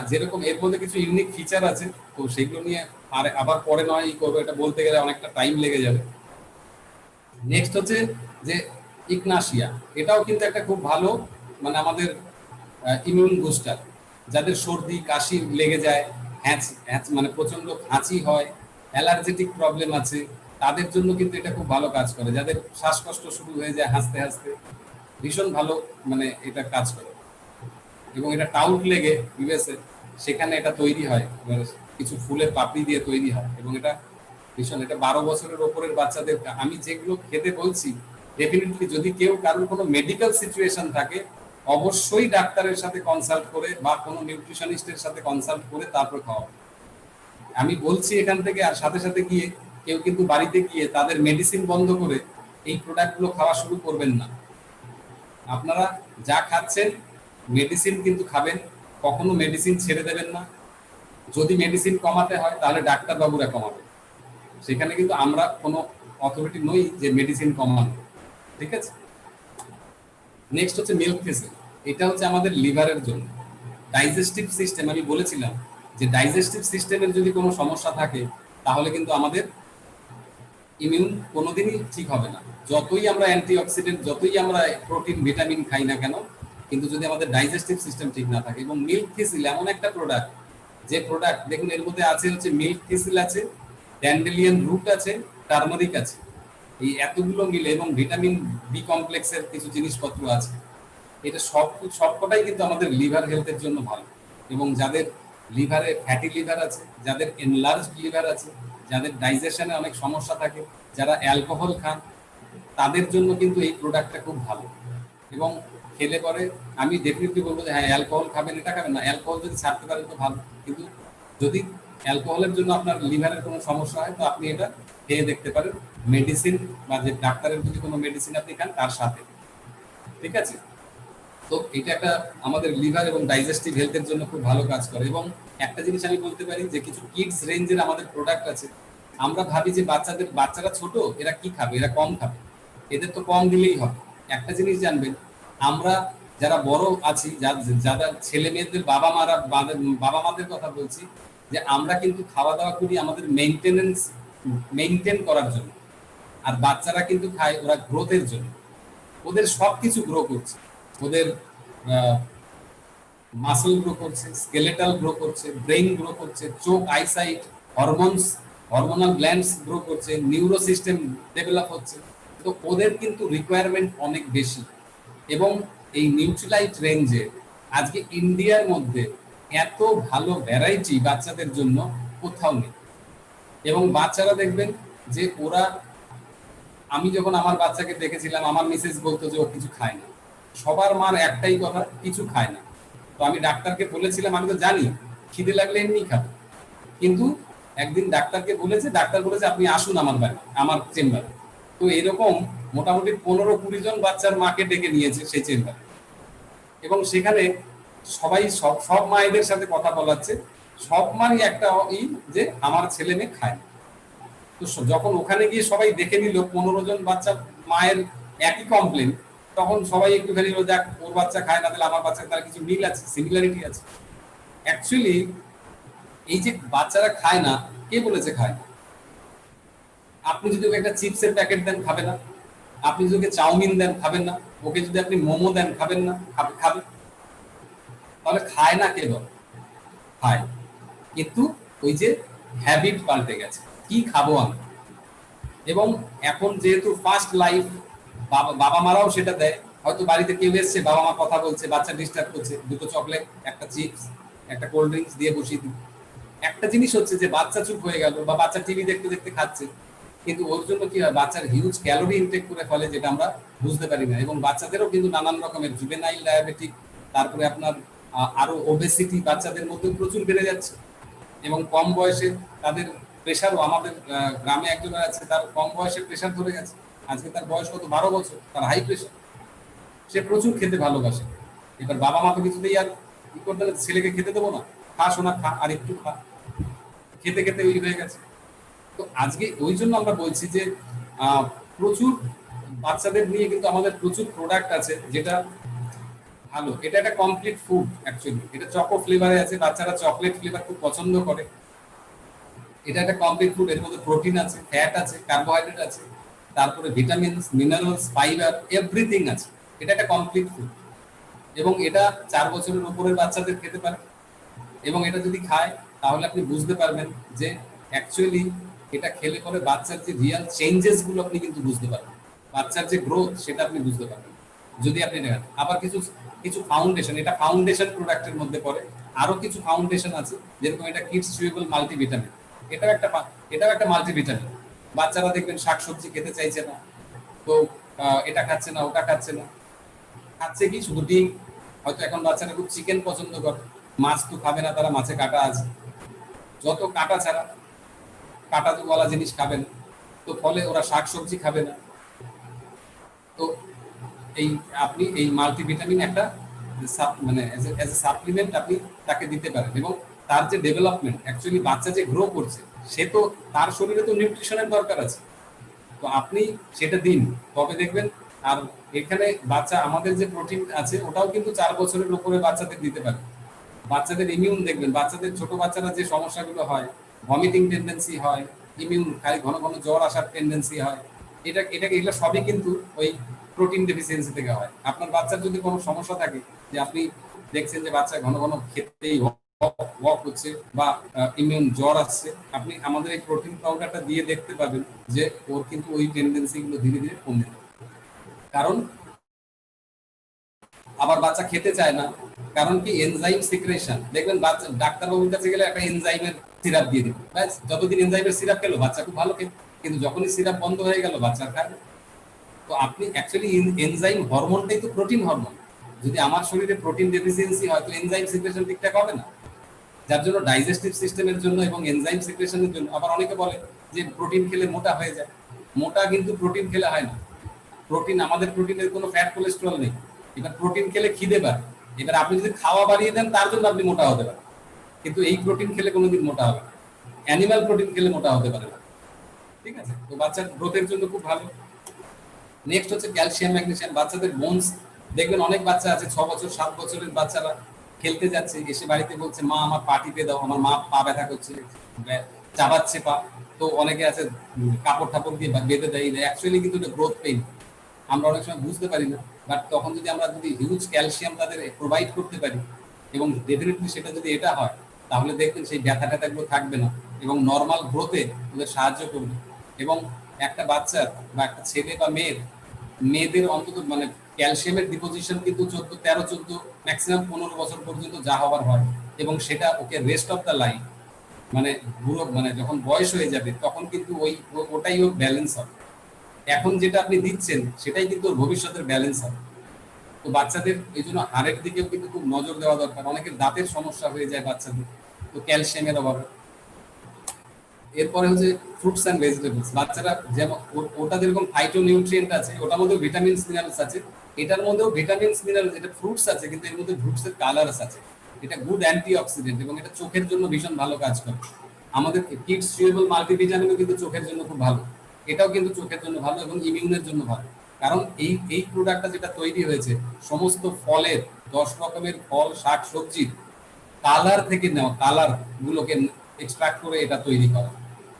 S2: যেরকম এর মধ্যে কিছু ইউনিক ফিচার আছে, তো সেগুলো নিয়ে আবার পরে নয় করবো, এটা বলতে গেলে অনেকটা টাইম লেগে যাবে। নেক্সট হচ্ছে যে ইগনাসিয়া। এটাও কিন্তু একটা খুব ভালো মানে আমাদের ইমিউন বুস্টার। যাদের সর্দি কাশি লেগে যায়, মানে প্রচন্ড হাঁচি হয়, অ্যালার্জেটিক প্রবলেম আছে, তাদের জন্য কিন্তু এটা খুব ভালো কাজ করে। যাদের শ্বাসকষ্ট শুরু হয়ে যায় হাসতে হাসতে, ভীষণ ভালো মানে এটা কাজ করে। এবং এটা টাউট লেগে ইউএসএ সেখানে এটা তৈরি হয়, কিছু ফুলের পাপড়ি দিয়ে তৈরি হয়। এবং এটা ভীষণ, এটা 12 বছরের ওপরের বাচ্চাদের আমি যেগুলো খেতে বলছি, ডেফিনেটলি যদি কেউ কারোর কোনো মেডিকেল সিচুয়েশন থাকে, অবশ্যই ডাক্তারের সাথে কনসাল্ট করে বা কোনো নিউট্রিশনিস্টের সাথে কনসাল্ট করে তারপর খাওয়া। আমি বলছি এখান থেকে, আর সাথে সাথে গিয়ে কেউ কিন্তু বাড়িতে গিয়ে তাদের মেডিসিন বন্ধ করে এই প্রোডাক্টগুলো খাওয়া শুরু করবেন না। আপনারা যা খাচ্ছেন মেডিসিন কিন্তু খাবেন, কখনো মেডিসিন ছেড়ে দেবেন না। যদি মেডিসিন কমাতে হয় তাহলে ডাক্তার বাবুরা কমাবে, সেখানে কিন্তু আমরা কোনো অথরিটি নই যে মেডিসিন কমানো, ঠিক আছে। নেক্সট হচ্ছে মিল্ক ফেসিল। এটা হচ্ছে আমাদের লিভারের জন্য, ডাইজেস্টিভ সিস্টেম। আমি বলেছিলাম যে ডাইজেস্টিভ সিস্টেমের যদি কোনো সমস্যা থাকে, তাহলে কিন্তু আমাদের ইমিউন কোনোদিনই ঠিক হবে না, যতই আমরা অ্যান্টিঅক্সিডেন্ট, যতই আমরা প্রোটিন ভিটামিন খাই না কেন, কিন্তু যদি আমাদের ডাইজেস্টিভ সিস্টেম ঠিক না থাকে। এবং মিল্ক থিসিল এমন একটা প্রোডাক্ট, যে প্রোডাক্ট দেখুন এর মধ্যে আছে হচ্ছে মিল্ক থিসিল আছে, ড্যান্ডেলিয়ান রুট আছে, টার্মারিক আছে, এই এতগুলো মিলে, এবং ভিটামিন বি কমপ্লেক্সের কিছু জিনিসপত্র আছে। এটা সবকটাই কিন্তু আমাদের লিভার হেলথের জন্য ভালো। এবং যাদের লিভারে ফ্যাটি লিভার আছে, যাদের এনলার্জ লিভার আছে, যাদের ডাইজেশনে অনেক সমস্যা থাকে, যারা অ্যালকোহল খান, তাদের জন্য কিন্তু এই প্রোডাক্টটা খুব ভালো। এবং খেলে পরে আমি ডেফিনেটলি বলবো যে হ্যাঁ অ্যালকোহল খাবেন, এটা খাবেন না, অ্যালকোহল যদি ছাড়তে পারেন তো ভালো। কিন্তু যদি অ্যালকোহলের জন্য আপনার লিভারের কোনো সমস্যা হয়, তো আপনি এটা খেয়ে দেখতে পারেন, মেডিসিন বা যে ডাক্তারের যদি কোনো মেডিসিন আপনি খান তার সাথে, ঠিক আছে? তো এটা একটা আমাদের লিভার এবং ডাইজেস্টিভ হেলথের জন্য খুব ভালো কাজ করে। এবং একটা জিনিস আমি বলতে পারি যে কিছু কিডস রেঞ্জের আমাদের প্রোডাক্ট আছে, আমরা ভাবি যে বাচ্চারা ছোট, এরা কি খাবে, এরা কম খাবে, এদের তো কম দিলেই হবে। একটা জিনিস জানবেন, আমরা যারা বড় আছি, যারা ছেলে মেয়েদের বাবা মাদের কথা বলছি, যে আমরা কিন্তু খাওয়া দাওয়া করি আমাদের মেনটেন করার জন্য, আর বাচ্চারা কিন্তু খায় ওরা গ্রোথের জন্য। ওদের সবকিছু গ্রো করছে, ওদের মাসল গ্রো করছে, স্কেলেটাল গ্রো করছে, ব্রেইন গ্রো করছে, চোখ, আইসাইট, হরমোনাল গ্ল্যান্ডস গ্রো করছে, নিউরো সিস্টেম ডেভেলপ হচ্ছে। তো ওদের কিন্তু রিকোয়ারমেন্ট অনেক বেশি। এবং এই নিউট্রিলাইট রেঞ্জে আজকে ইন্ডিয়ার মধ্যে এত ভালো ভ্যারাইটি বাচ্চাদের জন্য কোথাও নেই। এবং বাচ্চারা দেখবেন যে ওরা, আমি যখন আমার বাচ্চাকে দেখেছিলাম, আমার মিসেস বলতো যে ও কিছু খায় না, সবার মার একটাই কথা, কিছু খায় না। তো আমি ডাক্তারকে বলেছিলাম, আমি তো জানি খিদে লাগলে এমনি খাবে, কিন্তু একদিন ডাক্তারকে বলেছে, ডাক্তার বলেছে আপনি আসুন আমার চেম্বারে। তো এরকম মোটামুটি 15-20 জন বাচ্চার মাকে ডেকে নিয়েছে সেই চেম্বারে, এবং সেখানে সবাই সব মায়েদের সাথে কথা বলাচ্ছে, সব মাই একটা যে আমার ছেলে মেয়ে খায় না। তো যখন ওখানে গিয়ে সবাই দেখে নিল 15 জন বাচ্চা মায়ের একই কমপ্লেন, তখন সবাই একটুখানি দেখ ওর বাচ্চা খায় না, তাহলে আমার বাচ্চা, তার কিছু মিল আছে, সিমিলারিটি আছে। অ্যাকচুয়ালি এই যে বাচ্চারা খায় না, কে বলেছে খায় না? আপনি যদি ওকে একটা চিপসের প্যাকেট দেন, খাবে না। আপনি যদি ওকে চাউমিন দেন, খাবেন না। ওকে যদি আপনি মোমো দেন, খাবেন না? খাবে। তাহলে খায় না কে বলে? খায়, কিন্তু ওই যে হ্যাবিট পাল্টে গেছে, কি খাবো আমি। এবং এখন যেহেতু ফার্স্ট লাইফ, বাবা মারাও সেটা দেয়। হয়তো বাড়িতে কেউ এসছে, বাবা মা কথা বলছে, বাচ্চা ডিস্টার্ব করছে, দুটো চকলেট, একটা চিপস, একটা কোল্ড ড্রিঙ্কস দিয়ে বসিয়ে দিই। একটা জিনিস হচ্ছে যে বাচ্চা চুপ হয়ে গেল, বা বাচ্চা টিভি দেখতে দেখতে খাচ্ছে, কিন্তু ওর জন্য কি হয়, বাচ্চার হিউজ ক্যালোরি ইনটেক করে ফেলে, যেটা আমরা বুঝতে পারি না। এবং বাচ্চাদেরও কিন্তু নানান রকমের জুভেনাইল ডায়াবেটিক, তারপরে আপনার আরো ওবেসিটি বাচ্চাদের মধ্যে প্রচুর বেড়ে যাচ্ছে। এবং কম বয়সে তাদের প্রেশারও, আমাদের গ্রামে একজন আছে, তার কম বয়সে প্রেশার ধরে গেছে, আজকে তার বয়স কত, 12 বছর, তার হাই প্রেশার। সে প্রচুর খেতে ভালোবাসে। এবার বাবা মা তো কিছুতেই আর কি করতে, ছেলেকে খেতে দেবো না, খা সোনা খা, আর একটু খা, খেতে খেতে ওই হয়ে গেছে। তো আজকে ওই জন্য আমরা বলছি যে প্রচুর বাচ্চাদের নিয়ে কিন্তু আমাদের প্রচুর প্রোডাক্ট আছে, যেটা ভালো। এটা একটা কমপ্লিট ফুড অ্যাকচুয়ালি, এটা চকো ফ্লেভারে আছে, বাচ্চারা চকলেট ফ্লেভার খুব পছন্দ করে। এটা একটা কমপ্লিট ফুড, এর মধ্যে প্রোটিন আছে, ফ্যাট আছে, কার্বোহাইড্রেট আছে, তারপরে ভিটামিনস, মিনারেলস, ফাইবার, এভরিথিং আছে। এটা একটা কমপ্লিট ফুড। এবং এটা 4 বছরের উপরের বাচ্চাদের খেতে পারে। এবং এটা যদি খায়, তাহলে আপনি বুঝতে পারবেন যে অ্যাকচুয়ালি এটা খেলে পরে বাচ্চার যে রিয়াল চেঞ্জেস গুলো আপনি কিন্তু বুঝতে পারবেন, বাচ্চার যে গ্রোথ সেটা আপনি বুঝতে পারবেন যদি আপনি দেখেন। আবার কিছু কিছু ফাউন্ডেশন, এটা ফাউন্ডেশন প্রোডাক্টের মধ্যে পড়ে। আরো কিছু ফাউন্ডেশন আছে, যেরকম এটা কিডস চুয়েবল মাল্টিভিটামিন, এটাও একটা মাল্টিভিটামিন। বাচ্চারা দেখবেন শাকসবজি খেতে চাইছে না, তো এটা খাচ্ছে না, ওটা খাচ্ছে না, খাচ্ছে কি শুধু ডিম। হয়তো এখন বাচ্চারা খুব চিকেন পছন্দ করে, মাছ তো খাবে না তারা, মাছে কাঁটা আছে, যত কাঁটা ছাড়া, কাঁটা তো বলা জিনিস খাবে না, তো ফলে ওরা শাকসবজি খাবে না। তো এই আপনি এই মাল্টিভিটামিন একটা মানে এজ এ সাপ্লিমেন্ট আপনি তাকে দিতে পারেন। এবং তার যে ডেভেলপমেন্ট, অ্যাকচুয়ালি বাচ্চা যে গ্রো করছে, সে তো তার শরীরে তো নিউট্রিশনের দরকার আছে, তো আপনি সেটা দিন, তবে দেখবেন। আর এখানে বাচ্চা, আমাদের যে প্রোটিন আছে ওটাও কিন্তু 4 বছরের উপরে বাচ্চাদের দিতে পারে। বাচ্চাদের ইমিউন দেখবেন, বাচ্চাদের ছোট বাচ্চারা যে সমস্যাগুলো হয়, ভমিটিং টেন্ডেন্সি হয়, ইমিউন, খালি ঘন ঘন জ্বর আসার টেন্ডেন্সি হয়, এগুলো সবই কিন্তু ওই প্রোটিন ডেফিসিয়েন্সি থেকে হয়। আপনার বাচ্চার যদি কোনো সমস্যা থাকে, যে আপনি দেখছেন যে বাচ্চা ঘন ঘন খেতেই ওয়াক হচ্ছে বা ইমিউন জ্বর আসছে, আপনি আমাদের এই প্রোটিন পাউডারটা দিয়ে দেখতে পাবেন যে ওর কিন্তু ওই টেন্ডেন্সি গুলো ধীরে ধীরে কমে যাবে। কারণ আবার বাচ্চা খেতে চায় না, কারণ কি এনজাইম সিক্রেশন। দেখবেন বাচ্চা ডাক্তারবাবুর কাছে গেলে একটা এনজাইমের সিরাপ দিয়ে দিবে, ব্যাস যতদিন এনজাইমের সিরাপ খেলো বাচ্চা খুব ভালো খেত, কিন্তু যখনই সিরাপ বন্ধ হয়ে গেল বাচ্চার খায়। তো আপনি অ্যাকচুয়ালি এনজাইম হরমোনটাই তো প্রোটিন হরমোন। যদি আমার শরীরে প্রোটিন ডেফিসিয়েন্সি হয় তো এনজাইম সিক্রেশন ঠিকঠাক হবে না, যার জন্য ডাইজেস্টিভ সিস্টেমের জন্য এবং এনজাইম সিক্রেশনের জন্য। আবার অনেকে বলে যে প্রোটিন খেলে মোটা হয়ে যায়, মোটা কিন্তু প্রোটিন খেলে হয় না। প্রোটিন, আমাদের প্রোটিনের কোনো ফ্যাট কোলেস্টেরল নেই। এবার প্রোটিন খেলে খিদে পায়, এবার আপনি যদি খাওয়া বাড়িয়ে দেন তার জন্য আপনি মোটা হতে পারেন, কিন্তু এই প্রোটিন খেলে কোনোদিন মোটা হবে না, অ্যানিমাল প্রোটিন খেলে মোটা হতে পারে না। ঠিক আছে, তো বাচ্চার গ্রোথের জন্য খুব ভালো। নেক্সট হচ্ছে ক্যালসিয়াম ম্যাগনেসিয়াম। বাচ্চাদের বোনস, দেখবেন অনেক বাচ্চা আছে 6 বছর 7 বছরের বাচ্চারা খেলতে যাচ্ছে, এসে বাড়িতে বলছে মা আমার পা টিপে দাও, আমার মা পা ব্যথা করছে, চাবাচ্ছে পা। তো অনেকে আছে কাপড় ঠাপড় দিয়ে বেঁধে দেয়, অ্যাকচুয়ালি কিন্তু এটা গ্রোথ পেইন। আমরা অনেক সময় বুঝতে পারি না, বাট তখন যদি আমরা হিউজ ক্যালসিয়াম তাদের প্রোভাইড করতে পারি, এবং ডেফিনেটলি সেটা যদি এটা হয়, তাহলে দেখবেন সেই ব্যথা ট্যাথাগুলো থাকবে না এবং নর্মাল গ্রোথে ওদের সাহায্য করবে। এবং একটা বাচ্চার বা একটা ছেলে বা মেয়েদের অন্তত মানে ক্যালসিয়ামের ডিপোজিশন কিন্তু 13-14, ম্যাক্সিমাম 15 বছর পর্যন্ত যা হওয়ার হয়, এবং সেটা ওকে রেস্ট অফ দ্য লাইফ, মানে পুরো মানে যখন বয়স হয়ে যাবে তখন কিন্তু ওটাই ওর ব্যালেন্স হবে। এখন যেটা আপনি দিচ্ছেন সেটাই কিন্তু ওর ভবিষ্যতের ব্যালেন্স হবে। তো বাচ্চাদের এই জন্য হাড়ের দিকেও কিন্তু খুব নজর দেওয়া দরকার। অনেকের দাঁতের সমস্যা হয়ে যায় বাচ্চাদের, তো ক্যালসিয়ামের অভাবে। এরপরে হচ্ছে ফ্রুটস অ্যান্ড ভেজিটেবলস। বাচ্চারা যেমন ওটা যেরকম ফাইটো নিউট্রিয়েন্ট আছে, ওটার মধ্যে ভিটামিনস মিনারেলস আছে, এটার মধ্যেও ভিটামিনস মিনারেলস, এটা ফ্রুটস আছে কিন্তু এর মধ্যে ফ্রুটসের কালারস আছে। এটা গুড অ্যান্টি অক্সিডেন্ট এবং এটা চোখের জন্য ভীষণ ভালো কাজ করে। আমাদের কিডস চিউয়েবল মাল্টিভিটামিনও কিন্তু চোখের জন্য খুব ভালো, এটাও কিন্তু চোখের জন্য ভালো এবং ইমিউনের জন্য ভালো। কারণ এই প্রোডাক্টটা যেটা তৈরি হয়েছে সমস্ত ফলের, 10 রকমের ফল শাক সবজির কালার থেকে নেওয়া, কালার গুলোকে এক্সট্রাক্ট করে এটা তৈরি করা।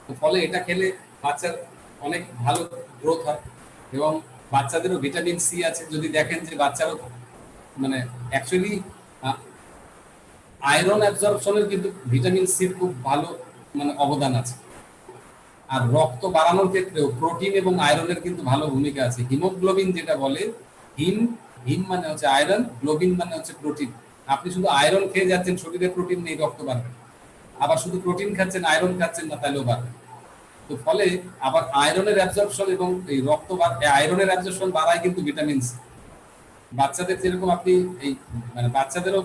S2: তো ফলে এটা খেলে বাচ্চার অনেক ভালো গ্রোথ হয় এবং বাচ্চাদেরও ভিটামিন সি আছে। যদি দেখেন যে বাচ্চারও মানে অ্যাকচুয়ালি আয়রন অ্যাবজর্পশনের কিন্তু ভিটামিন সির খুব ভালো মানে অবদান আছে। আর রক্ত বাড়ানোর ক্ষেত্রেও প্রোটিন এবং আয়রনের কিন্তু ভালো ভূমিকা আছে। হিমোগ্লোবিন যেটা বলে, হিম মানে হচ্ছে আয়রন, গ্লোবিন মানে হচ্ছে প্রোটিন। আপনি শুধু আয়রন খেয়ে যাচ্ছেন, শরীরে প্রোটিন নেই, রক্ত বাড়বে। আবার শুধু প্রোটিন খাচ্ছেন, আয়রন খাচ্ছেন না, তাহলেও বাড়বে। তো ফলে আবার আয়রনের অ্যাবজর্পশন এবং এই আয়রনের অ্যাবজর্পশন বাড়ায় কিন্তু ভিটামিন সি। বাচ্চাদের যেরকম আপনি এই মানে বাচ্চাদেরও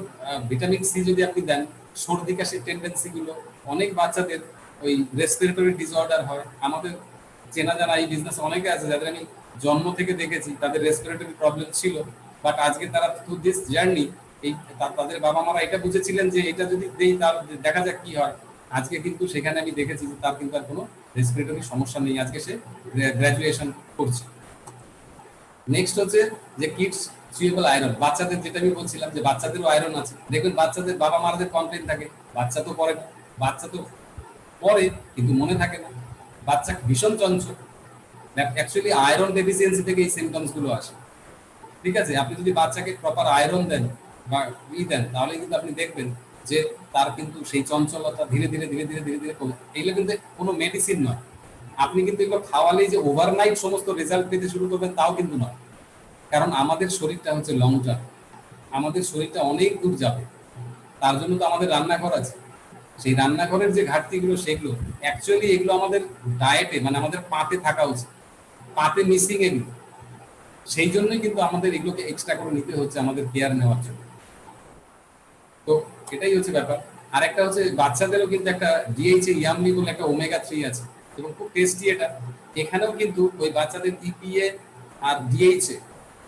S2: ভিটামিন সি যদি আপনি দেন, সর্দি কাশির টেন্ডেন্সি গুলো, অনেক বাচ্চাদের ওই রেসপিরেটরি ডিসঅর্ডার হয়। আমাদের চেনা জানা এই বিজনেস অনেকে আছে যাদের আমি জন্ম থেকে দেখেছি তাদের রেসপিরেটরি প্রবলেম ছিল, বাট আজকে তারা থ্রু দিস জার্নি এই তাদের বাবা মারা এটা বুঝেছিলেন যে এটা যদি দেই তার দেখা যাক কি হয়। আজকে কিন্তু সেখানে আমি দেখেছি যে তার কিন্তু আর কোনো রেসপিরেটরি সমস্যা নেই, আজকে সে গ্রাজুয়েশন করছে। নেক্সট হচ্ছে যে কিডস চিউয়েবল আয়রন। বাচ্চাদের যেটা আমি বলছিলাম যে বাচ্চাদেরও আয়রন আছে। দেখবেন বাচ্চাদের বাবা মারাদের কমপ্লেন থাকে বাচ্চা তো পড়ে না, বাচ্চা তো পড়ে কিন্তু মনে থাকে না, বাচ্চা ভীষণ চঞ্চল। অ্যাকচুয়ালি আয়রন ডেফিসিয়েন্সি থেকে এই সিমটমস গুলো আসে। ঠিক আছে, আপনি যদি বাচ্চাকে প্রপার আয়রন দেন বা দেন, তাহলে কিন্তু আপনি দেখবেন যে তার কিন্তু সেই চঞ্চলতা ধীরে ধীরে ধীরে ধীরে ধীরে ধীরে কমে। এগুলো কিন্তু কোনো মেডিসিন নয়, আপনি কিন্তু এগুলো খাওয়ালেই যে ওভারনাইট সমস্ত রেজাল্ট পেতে শুরু করবেন তাও কিন্তু নয়। কারণ আমাদের শরীরটা হচ্ছে লং টার্ম, আমাদের শরীরটা অনেক দূর যাবে। তার জন্য তো আমাদের রান্নাঘর আছে, সেই রান্নাঘরের যে ঘাটতিগুলো সেগুলো অ্যাকচুয়ালি এগুলো আমাদের ডায়েটে মানে আমাদের পাতে থাকা উচিত, পাতে মিসিং এগুলো। সেই জন্যই কিন্তু আমাদের এগুলোকে এক্সট্রা করে নিতে হচ্ছে আমাদের কেয়ার নেওয়ার জন্য। তো এটাই হচ্ছে ব্যাপার। আর একটা হচ্ছে বাচ্চাদেরও কিন্তু একটা ডিএইচএ ইয়ামনি বলে একটা ওমেগা 3 আছে এবং খুব টেস্টি এটা। এখানেও কিন্তু ওই বাচ্চাদের ইপিএ আর ডিএইচএ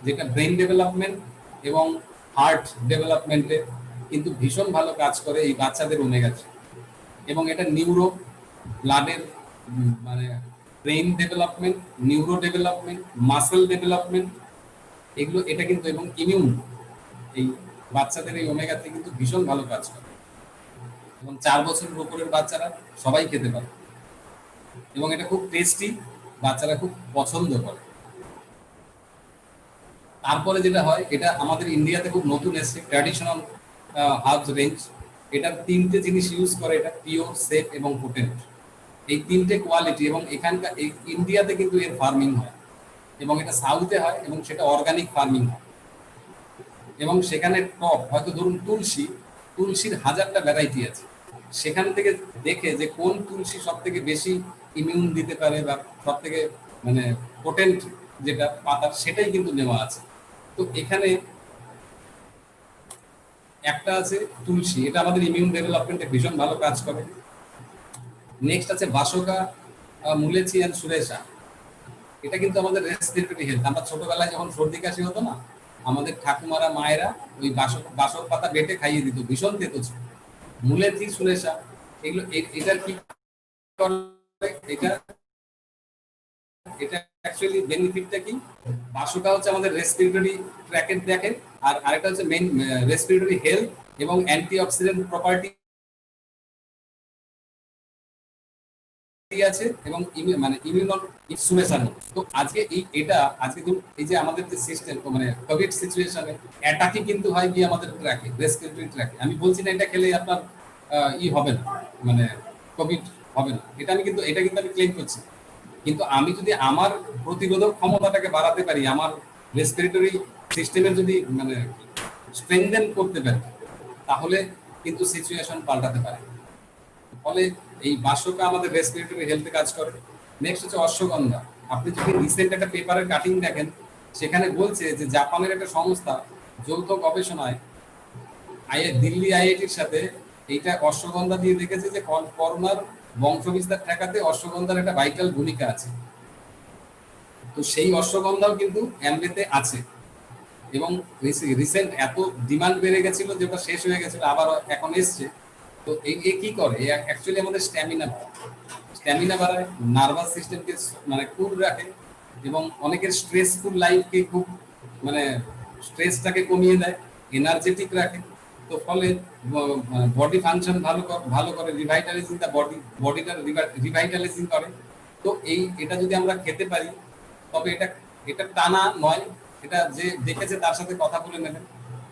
S2: যেটা ব্রেন ডেভেলপমেন্ট এবং হার্ট ডেভেলপমেন্টে কিন্তু ভীষণ ভালো কাজ করে এই বাচ্চাদের ওমেগা 3। এবং এটা নিউরো, ব্লাডের মানে brain development, neuro development, muscle development, এগুলো এটা কিন্তু এবং ইমিউন, এই বাচ্চাদের এই ওমেগা 3 কিন্তু ভীষণ ভালো কাজ করে এবং 4 বছরের উপরের বাচ্চারা সবাই খেতে পারে। এবং এটা খুব টেস্টি, বাচ্চারা খুব পছন্দ করে। তারপরে যেটা হয়, এটা আমাদের ইন্ডিয়াতে খুব নতুন এসছে, ট্র্যাডিশনাল হার্বস রেঞ্জ। এটার 3টে জিনিস ইউজ করে, এটা পিওর, সেফ এবং পোটেন্ট। এই 3টে কোয়ালিটি, এবং এখানকার ইন্ডিয়াতে কিন্তু এর ফার্মিং হয়, এবং এটা সাউথে হয়, এবং সেটা অর্গানিক ফার্মিং হয়। এবং সেখানে টপ, হয়তো ধরুন তুলসীর 1000টা ভ্যারাইটি আছে, সেখান থেকে দেখে যে কোন তুলসী সব থেকে বেশি ইমিউন দিতে পারে বা সব থেকে মানে পোটেন্ট যেটা পাতা, সেটাই কিন্তু নেওয়া আছে। তো এখানে একটা আছে তুলসী, এটা আমাদের ইমিউন ডেভেলপমেন্টে ভীষণ ভালো কাজ করে। নেক্সট আছে বাসকা মুলেচি অ্যান্ড সুরেশা, এটা কিন্তু আমাদের রেসপিরেটরি হেলথ। আমরা ছোটবেলায় যখন সর্দি কাশি হতো না, আমাদের ঠাকুমারা মায়েরা ওই বাসক পাতা বেটে খাইয়ে দিত, ভীষণ তেতো ছিল। মুলেচি সুরেশা এগুলো, এটার কি এটা এটা অ্যাকচুয়ালি বেনিফিটটা কি? বাসকা হচ্ছে আমাদের রেসপিরেটরি ট্র্যাকেট দেখে, আর আরেকটা হচ্ছে মেইন রেসপিরেটরি হেলথ এবং অ্যান্টিঅক্সিডেন্ট প্রপার্টি আছে, এবং মানে ইমিউনোসুমেশন। তো আজকে আজকে এই যে আমাদের যে সিস্টেম, মানে কোভিড সিচুয়েশনে অ্যাটাকই কিন্তু হয় কি আমাদের ট্র্যাকে, রেসপিরেটরি ট্র্যাকে। আমি বলছি না এটা খেলে আপনার হবে না, মানে কোভিড হবে না, এটা কিন্তু আমি ক্লেম করছি। কিন্তু আমি যদি আমার প্রতিরোধক ক্ষমতাটাকে বাড়াতে পারি, আমার রেসপিরেটরি সিস্টেমের যদি মানে স্ট্রেংথেন করতে পারি, তাহলে কিন্তু সিচুয়েশন পাল্টাতে পারে। ফলে এই বাসকা আমাদের রেসপিরেটরি হেলথে কাজ করে। নেক্সট হচ্ছে অশ্বগন্ধা। আপনি যদি রিসেন্ট একটা পেপারের কাটিং দেখেন, সেখানে বলছে যে জাপানের একটা সংস্থা যৌথ গবেষণায় দিল্লি আইআইটির সাথে এইটা অশ্বগন্ধা দিয়ে দেখেছে যে করোনার বংশবিস্তার ঠেকাতে অশ্বগন্ধার একটা ভাইটাল ভূমিকা আছে। তো সেই অশ্বগন্ধাও কিন্তু অ্যামরেতে আছে, এবং রিসেন্ট এত ডিমান্ড বেড়ে গেছিল যে ওটা শেষ হয়ে গেছিল, আবার এখন এসছে। তো এই কি করে, অ্যাকচুয়ালি আমাদের স্ট্যামিনা বাড়ায়, নার্ভাস সিস্টেমকে মানে কুল রাখে, এবং অনেকের স্ট্রেসফুল লাইফকে খুব মানে স্ট্রেসটাকে কমিয়ে দেয়, এনার্জেটিক রাখে। তো ফলে বডি ফাংশন ভালো করে, রিভাইটালাইজিং দা বডিটা রিভাইটালাইজিং করে। তো এটা যদি আমরা খেতে পারি, তবে এটা টানা নয়, এটা যে দেখেছে তার সাথে কথা বলে নেবেন।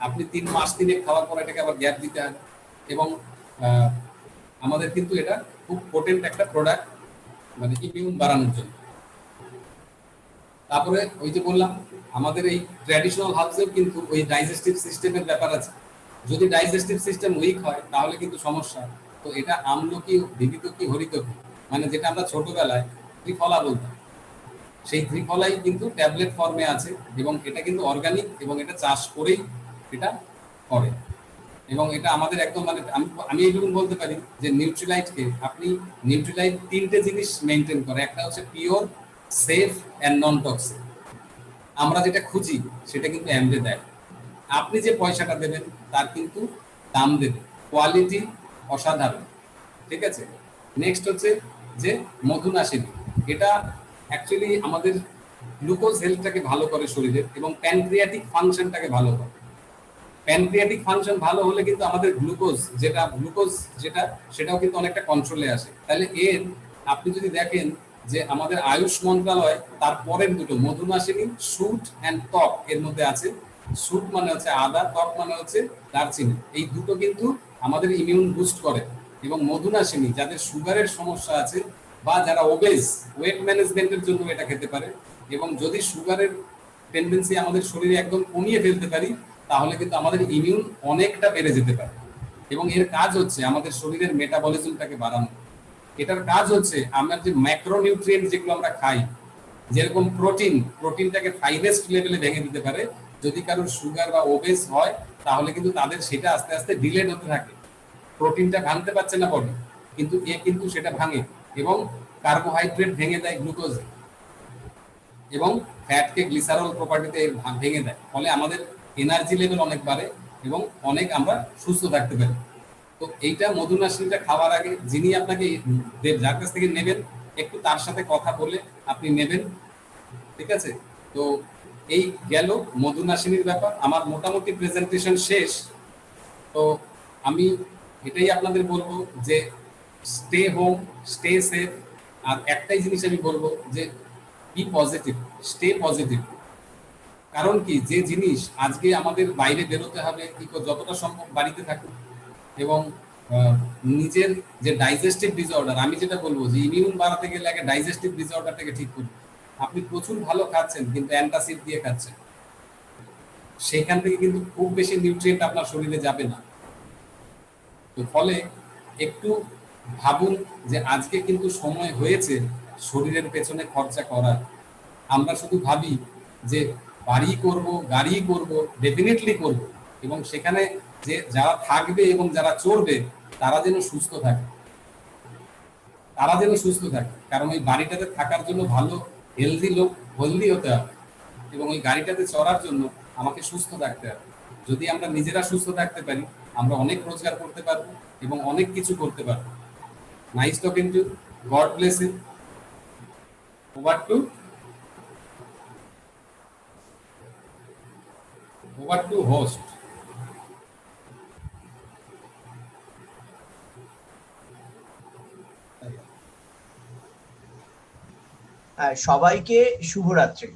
S2: আপনি 3 মাস 3 খাওয়ার পর এটাকে আবার গ্যাপ দিতে হবে। এবং আমাদের কিন্তু এটা খুব পোটেন্ট একটা প্রোডাক্ট, মানে ইমিউন বাড়ানোর জন্য। তারপরে ওই যে বললাম, আমাদের এই ট্র্যাডিশনাল হার্বসেও কিন্তু ওই ডাইজেস্টিভ সিস্টেমের ব্যাপার আছে। যদি ডাইজেস্টিভ সিস্টেম উইক হয় তাহলে কিন্তু সমস্যা। তো এটা আমলকি, ভিবিতকি, হরিতকি, মানে যেটা আমরা ছোটবেলায় ত্রিফলা বলতাম, সেই ত্রিফলাই কিন্তু ট্যাবলেট ফর্মে আছে, এবং এটা কিন্তু অর্গানিক, এবং এটা চাষ করেই এটা করে। এবং এটা আমাদের একদম মানে আমি এইটুকু বলতে পারি যে নিউট্রিলাইট 3টে জিনিস মেনটেন করে। একটা হচ্ছে pure, safe and non toxic. আমরা যেটা খুঁজি সেটা কিন্তু অ্যামরে দেয়। আপনি যে পয়সাটা দেবেন তার কিন্তু দাম দেবে, কোয়ালিটি অসাধারণ, ঠিক আছে। নেক্সট হচ্ছে যে মধুনাশিনী, এটা অ্যাকচুয়ালি আমাদের গ্লুকোজ হেলথটাকে ভালো করে শরীরের, এবং প্যানক্রিয়াটিক ফাংশনটাকে ভালো করে। প্যানক্রিয়াটিক ফাংশন ভালো হলে কিন্তু আমাদের গ্লুকোজ যেটা সেটাও কিন্তু অনেকটা কন্ট্রোলে আসে। তাহলে আপনি যদি দেখেন যে আমাদের আয়ুষ মন্ত্রণালয় তার পরের দুটো, মধুনাশিনী, সুট অ্যান্ড ত্বক এর মধ্যে আছে। সুট মানে হচ্ছে আদা, ত্বক মানে হচ্ছে দারচিনি। এই দুটো কিন্তু আমাদের ইমিউন বুস্ট করে। এবং মধুনাশিনী যাদের সুগারের সমস্যা আছে বা যারা ওবেজ, ওয়েট ম্যানেজমেন্টের জন্য এটা খেতে পারে। এবং যদি সুগারের টেন্ডেন্সি আমাদের শরীরে একদম কমিয়ে ফেলতে পারি, তাহলে কিন্তু আমাদের ইমিউন অনেকটা বেড়ে যেতে পারে। এবং এর কাজ হচ্ছে আমাদের শরীরের মেটাবলিজমটাকে বাড়ানো। এটার কাজ হচ্ছে আমরা যে ম্যাক্রোনিউট্রিয়েন্ট যেগুলো আমরা খাই, যেরকম প্রোটিনটাকে ফাইনেস্ট লেভেলে ভেঙে দিতে পারে। যদি কারোর সুগার বা ওবেস হয়, তাহলে কিন্তু তাদের সেটা আস্তে আস্তে ডিলেড হতে থাকে। প্রোটিনটা ভাঙতে পারছে না বডি, কিন্তু কিন্তু সেটা ভাঙে, এবং কার্বোহাইড্রেট ভেঙে দেয় গ্লুকোজে, এবং ফ্যাটকে গ্লিসারল প্রপার্টিতে ভেঙে দেয়। ফলে আমাদের এনার্জি লেভেল অনেক বাড়ে, এবং অনেক আমরা সুস্থ থাকতে পারি। তো এইটা মধুনাশিনীটা খাওয়ার আগে যিনি আপনাকে যার কাছ থেকে নেবেন, একটু তার সাথে কথা বলে আপনি নেবেন, ঠিক আছে। তো এই গেল মধুনাশিনীর ব্যাপার। আমার মোটামুটি প্রেজেন্টেশন শেষ। তো আমি এটাই আপনাদের বলবো যে স্টে হোম, স্টে সেফ, আর একটাই জিনিস আমি বলবো যে বি পজিটিভ, স্টে পজিটিভ। কারণ কি, যে জিনিস আজকে আমাদের বাইরে বেরোতে হবে কি যতটা সম্ভব বাড়িতে থাকুক, এবং নিজের যে ডাইজেস্টিভ ডিসঅর্ডার, আমি যেটা বলবো যে ইমিউন বাড়াতে গেলে আগে ডাইজেস্টিভ ডিসঅর্ডারটাকে ঠিক করুন। আপনি প্রচুর ভালো খাচ্ছেন কিন্তু অ্যান্টাসিড দিয়ে খাচ্ছেন, সেখান থেকে কিন্তু খুব বেশি নিউট্রিয়েন্ট আপনার শরীরে যাবে না। তো ফলে একটু ভাবুন যে আজকে কিন্তু সময় হয়েছে শরীরের পেছনে খরচা করার। আমরা শুধু ভাবি যে বাড়ি করব, গাড়ি করব, ডেফিনেটলি করব, এবং সেখানে যে যারা থাকবে এবং যারা চড়বে তারা যেন সুস্থ থাকে, তারা যেন সুস্থ থাকে। কারণ ওই বাড়িটাতে থাকার জন্য ভালো হেলদি লোক, হেলদি হতে হবে, এবং ওই গাড়িটাতে চড়ার জন্য আমাকে সুস্থ থাকতে হবে। যদি আমরা নিজেরা সুস্থ থাকতে পারি, আমরা অনেক রোজগার করতে পারবো এবং অনেক কিছু করতে পারবো। Nice talking to, god bless you. Over to host.
S1: সবাইকে শুভরাত্রি।